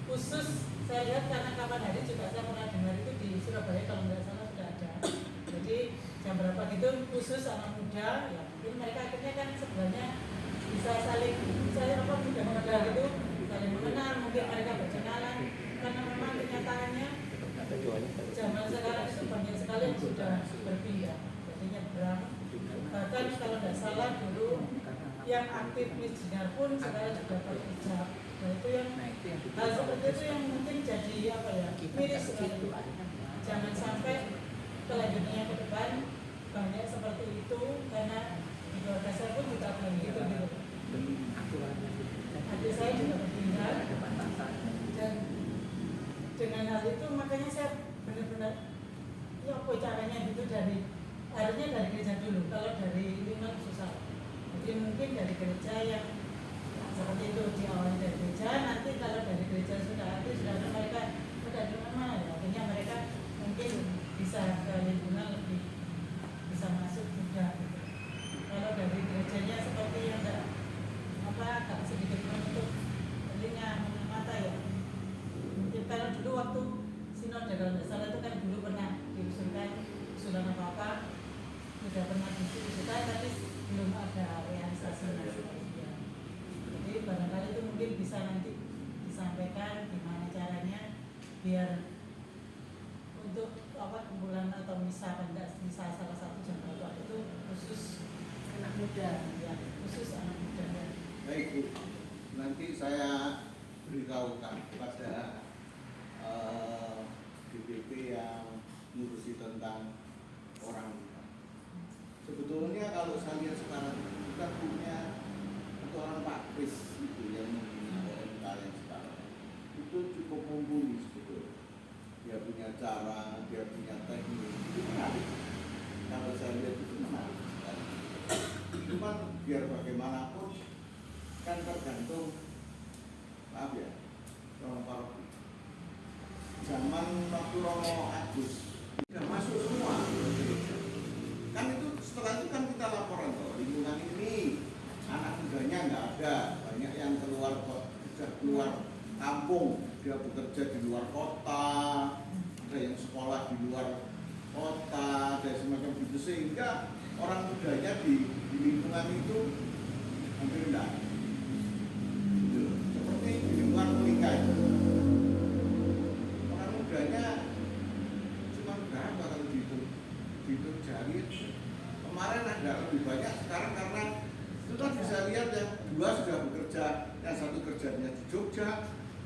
khusus saya lihat, karena kapan hari juga saya pernah dengar itu di Surabaya kalau nggak salah sudah ada. Jadi jam berapa gitu khusus anak muda ya, mungkin mereka akhirnya kan sebenarnya bisa saling apa muda-muda gitu saling mengenal, mungkin mereka berkenalan, karena memang kenyataannya zaman sekarang itu banyak sekali yang sudah berpindah, jadi nyebrang. Bahkan kalau tidak salah dulu yang aktif misdinar pun sekarang sudah pakai hijab. Nah itu yang hal seperti itu yang mungkin jadi apa ya, miris sekali. Jangan sampai kelanjutannya ke depan banyak seperti itu, karena di keluarga saya pun juga begitu gitu. Adik saya juga berpindah, dan dengan hal itu makanya saya benar-benar ya apa caranya gitu, harusnya dari gereja dulu. Kalau dari lingkungan susah, jadi mungkin dari gereja yang seperti itu diawali dari gereja. Nanti kalau dari gereja sudah ada mereka sudah di mana ya, akhirnya mereka mungkin bisa ke lingkungan lebih biar untuk kumpulan atau misa salah satu jemaat itu khusus anak muda ya, khusus anak muda ya.
Baik Bu, nanti saya beritahukan kepada DPP yang ngurusi tentang orang tua. Sebetulnya kalau saya lihat sekarang kita punya seorang Pak Kris itu yang membina OMK yang sekarang itu cukup mumpuni sebetulnya. Dia punya cara, dia punya teknik, itu menarik. Kalau saya lihat itu menarik sekali. Cuman biar bagaimanapun kan tergantung, maaf ya, Romo Paroki. Zaman waktu Romo Agus sudah masuk semua. Kan itu setelah itu kan kita laporan loh, lingkungan ini anak mudanya nggak ada, banyak yang keluar kampung, dia bekerja di luar kota, ada yang sekolah di luar kota, dan semacam itu, sehingga orang mudanya di lingkungan itu hampir enggak. Seperti di lingkungan menikah itu, orang mudanya cuma berapa kalau dihitung jari. Kemarin ada lebih banyak, sekarang karena itu kan bisa lihat yang dua sudah bekerja, yang satu kerjanya di Jogja,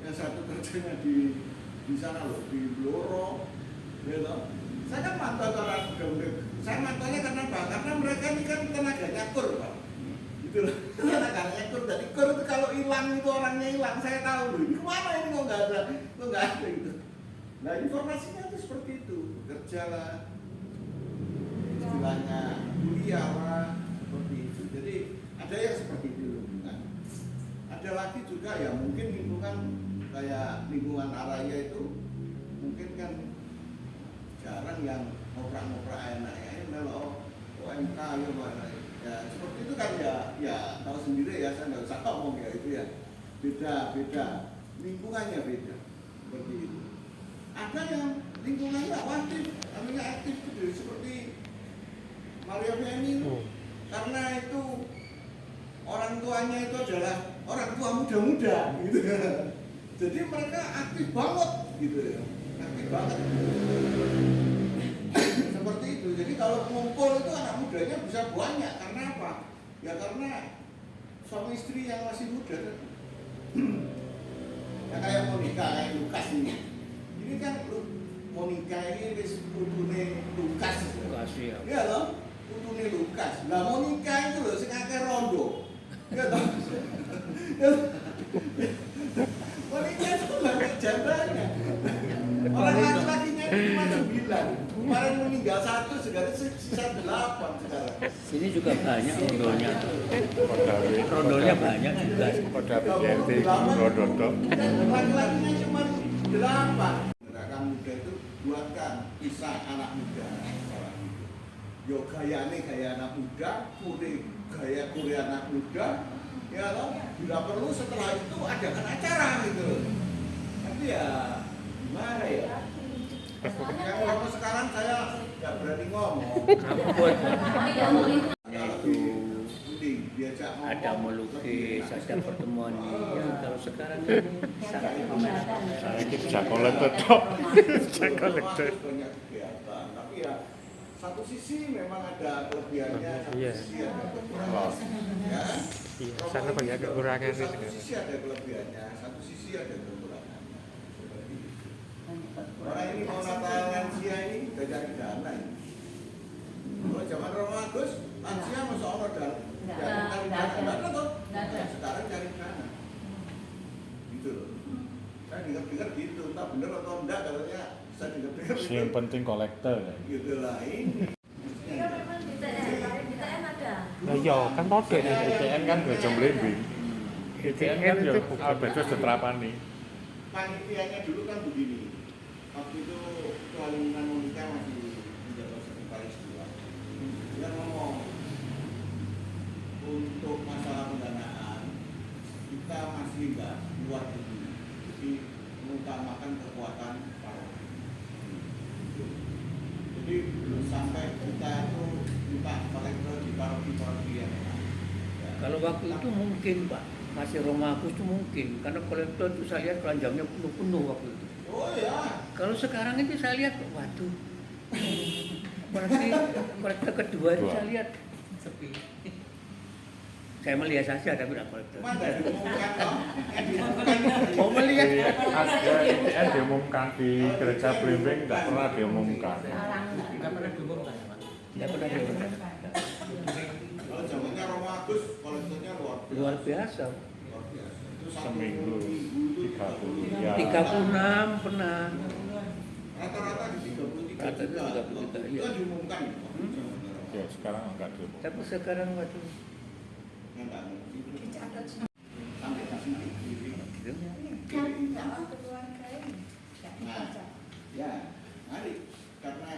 yang satu kerjanya di sana loh, di Bloro, gitu. Saya kan mantau orang muda-muda, saya mantaunya karena apa? Karena mereka ini kan tenaganya kur, Pak. Gitu loh, tenaganya kur. Jadi kur itu kalau hilang itu orangnya hilang, saya tahu loh. Ini kemana ini kok nggak ada gitu. Nah informasinya itu seperti itu, bekerja lah, istilahnya kuliah lah, seperti itu. Jadi ada yang seperti itu lingkungan. Ada lagi juga ya mungkin lingkungan kayak lingkungan Araya itu mungkin kan jarang yang ngoprak-ngoprak enaknya melo OMK ya seperti itu kan ya tahu sendiri ya, saya nggak usah ngomong ya itu ya beda lingkungannya beda seperti itu. Ada yang lingkungannya aktif, namanya aktif gitu, seperti Maria Feni karena itu orang tuanya itu adalah orang tua muda-muda gitu. Jadi mereka aktif banget gitu ya, aktif banget. Seperti itu. Jadi kalau kumpul itu anak mudanya bisa banyak karena apa? Ya karena suami istri yang masih muda kan. Ya kayak Monica, kayak Lukas ini. Ini kan Monica ini wis putune Lukas.
Ya.
Iya loh, putune Lukas. Lah Monica itu loh sing akeh rondo. Iya toh. Monica itu banyak jandanya. Orang laki-lakinya cuma 9. Kemarin meninggal 1, sekarang sisa 8 sekarang.
Sini juga banyak rondonya. Rondonya banyak juga.
Pada BNT Rododo.
Dan laki-lakinya cuma 8. Gerakan muda itu buatkan kisah anak muda. Yo gayane gaya anak muda, gaya kure anak muda. Ya loh, bila perlu setelah itu adakan acara gitu. Tapi ya gimana ya? Kalau sekarang saya nggak berani ngomong.
Ampun.
Itu diajak ngomong.
Ada melukis, ada pertemuan. Ya, kalau sekarang ini sangat pemerintah.
Saya kita jakolek tetap. Jakolek tetap.
Banyak kegiatan, tapi ya satu sisi memang ada kelebihannya, satu
Iya.
sisi ada kekurangannya. Ya.
Iya, sana banyak kekurangan
Satu
itu.
sisi ada kelebihannya, satu sisi ada kekurangannya. Seperti itu. Orang ini mau Natal lansia ini udah cari dana ini. Kalau zaman Romo Agus, lansia masuk Allah dan cari dana, nggak ada tuh. Sekarang cari dana, gitu loh. Saya dengar gitu, entah bener atau enggak katanya. Saya dengar
Yang penting kolektor ya.
gitu lah ini.
Iya memang BTN ada.
Nah, iya, kan podo ini.
ITN kan gak jomblembing. ITN kan ya albedo seterapani.
Panitianya dulu kan begini. Waktu itu Ketua Lingkungan Monika masih menjabat sekretaris dua. Dia ngomong untuk masalah pendanaan kita masih nggak luar negeri. Jadi mengutamakan kekuatan paroki. Jadi belum sampai kita itu minta kolektor di paroki-paroki yang lain. Ya.
Kalau waktu itu mungkin Pak, masih Romagus itu mungkin, karena kolektor itu saya lihat keranjangnya penuh-penuh waktu itu.
Oh ya.
Kalau sekarang itu saya lihat, waduh, apalagi kolektor kedua itu saya lihat sepi. Saya melihat saja tapi tidak kolektor.
Mana diumumkan toh? Yang diumumkan.
Mau melihat?
Ada diumumkan di gereja Blimbing, nggak pernah diumumkan.
Nggak pernah diumumkan ya Pak?
Tidak pernah diumumkan.
Kalau zamannya Romagus, kolektornya
Luar biasa.
Luar biasa. Itu
Seminggu 30 ya.
36 pernah.
Rata-rata di 33
Rata-rata 33,
juta.
iya.
Itu diumumkan.
Ya sekarang nggak diumumkan.
Tapi sekarang waduh.
Yang nggak mungkin. Sampai kasih TV.
Gitu.
Keluarga ini nggak
Nah,
dibaca.
ya, mari karena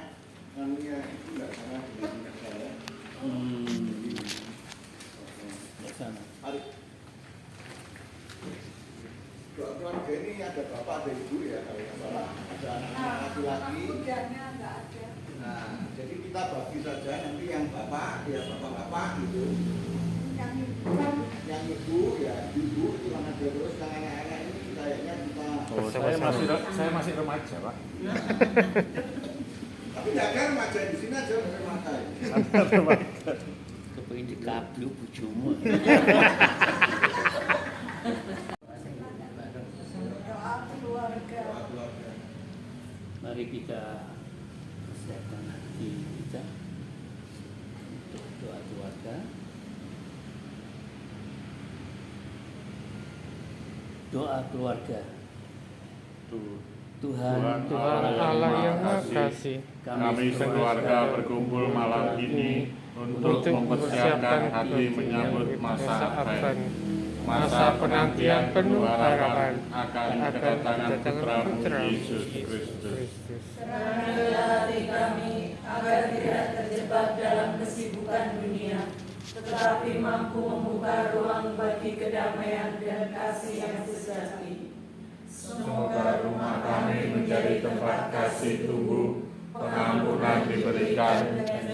kamunya itu nggak salah dengan saya.
Di sana.
Mari. Doa keluarga ini ada bapak, ada ibu ya, kalau nggak salah. Ada anak-anak laki-laki.
Mudanya nggak ada.
Nah, jadi kita bagi saja nanti yang bapak, ya bapak-bapak gitu. Yang ibu, ya ibu itu mana dia terus. Yang anak-anak ini kayaknya kita.
Oh, saya masih remaja, Pak.
Tapi nggak ada remaja di sini aja remaja.
Kepengin dikablu bojomu.
Doa keluarga.
Doa keluarga.
Mari kita persiapkan hati kita untuk doa keluarga. Doa keluarga. Tuhan
Tuhan Allah yang Maha Kasih,
Kami sekeluarga berkumpul malam ini untuk mempersiapkan hati menyambut masa Advent, masa penantian penuh harapan akan kedatangan Putra Yesus Kristus.
Serahkanlah hati kami agar tidak terjebak dalam kesibukan dunia, tetapi mampu membuka ruang bagi kedamaian dan kasih yang sejati.
Semoga rumah kami menjadi tempat kasih tumbuh, pengampunan diberikan,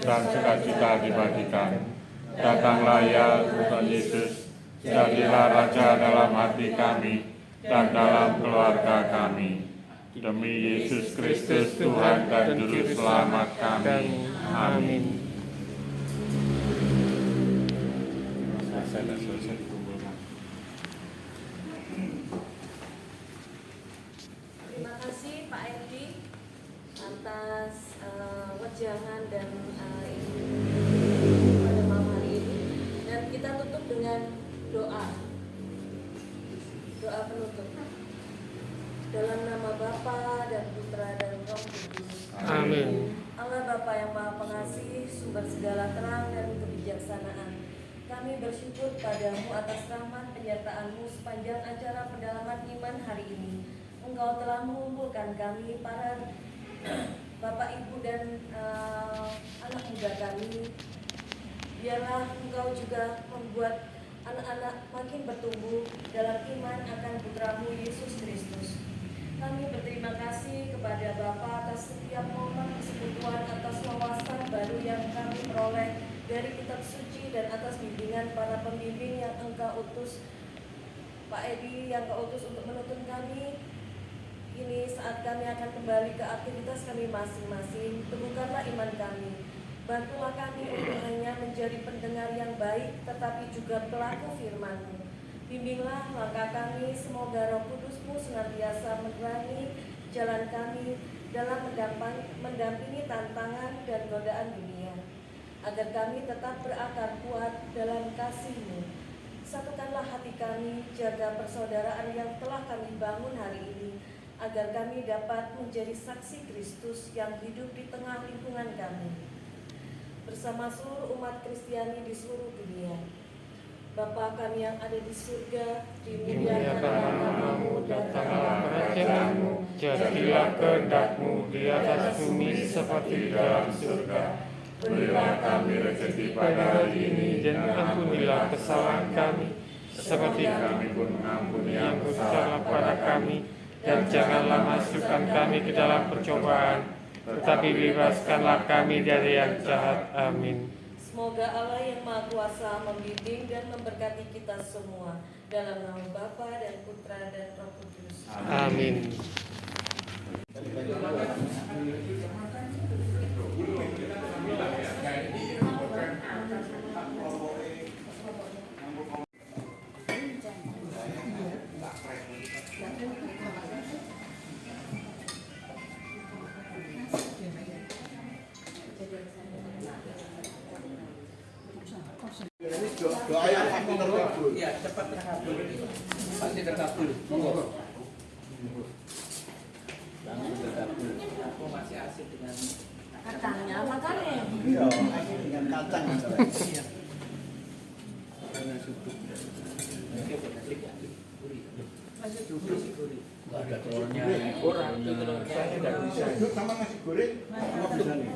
dan sukacita dibagikan. Datanglah ya Tuhan Yesus, jadilah Raja dalam hati kami dan dalam keluarga kami. Demi Yesus Kristus Tuhan dan Juru Selamat kami. Amin. Saya sudah selesai dikumpulkan.
Terima kasih Pak Edi atas wejangan dan pada malam hari ini. Dan kita tutup dengan doa penutup. Dalam nama Bapa dan Putra dan Roh Kudus.
Amin.
Allah Bapa yang Maha Pengasih, sumber segala terang dan kebijaksanaan. Kami bersyukur padamu atas rahmat penyertaan-Mu sepanjang acara pendalaman iman hari ini. Engkau telah mengumpulkan kami para Bapak Ibu dan anak muda kami. Biarlah Engkau juga membuat anak-anak makin bertumbuh dalam iman akan Putra-Mu Yesus Kristus. Kami berterima kasih kepada Bapa atas setiap momen persekutuan, atas wawasan baru yang kami peroleh dari kitab suci dan atas bimbingan para pembimbing yang Engkau utus, Pak Edi yang Engkau utus untuk menuntun kami. Ini saat kami akan kembali ke aktivitas kami masing-masing. Teguhkanlah iman kami. Bantulah kami untuk hanya menjadi pendengar yang baik, tetapi juga pelaku firman-Mu. Bimbinglah langkah kami, semoga Roh Kudus-Mu senantiasa menerangi jalan kami dalam mendampingi tantangan dan godaan dunia, agar kami tetap berakar kuat dalam kasih-Mu. Satukanlah hati kami, jaga persaudaraan yang telah kami bangun hari ini, agar kami dapat menjadi saksi Kristus yang hidup di tengah lingkungan kami, bersama seluruh umat Kristiani di seluruh dunia. Bapa kami yang ada di surga, dimuliakanlah nama-Mu, datanglah kerajaan-Mu,
Jadilah kehendak-Mu di atas bumi seperti di dalam surga.
Berilah kami rezeki pada hari ini
Dan ampunilah kesalahan kami, seperti
kami pun mengampuni
yang
yang
bersalah pada kami. Dan janganlah masukkan kami ke dalam percobaan, tetapi bebaskanlah kami dari yang jahat. Amin.
Semoga Allah yang Maha Kuasa membimbing dan memberkati kita semua. Dalam nama Bapa dan Putra dan Roh Kudus.
Amin.
Doa yang pasti terkabul.
Ya, cepat terkabul. Pasti terkabul. Monggo.
Langsung terkabul.
Aku masih asik dengan
Kacangnya makanya.
Iya, dengan kacang.
Karena suku.
Masih
Nggak ada telurnya.
orang itu telurnya tidak bisa.
Hidup sama nasi goreng, apa bedanya?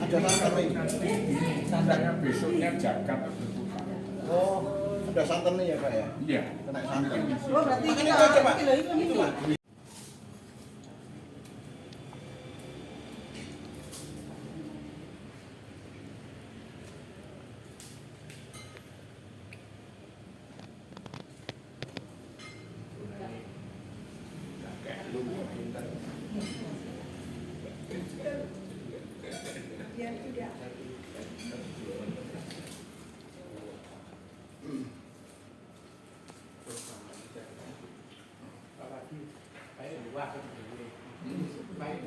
Ada santan ini.
Santannya besoknya zakat berbuka.
Oh, ada santannya ya Pak ya?
Iya.
Kena santan.
Oh, berarti
Makan
kita
itu aja Pak.
itu.
Pak.
Biar tidak
Baik,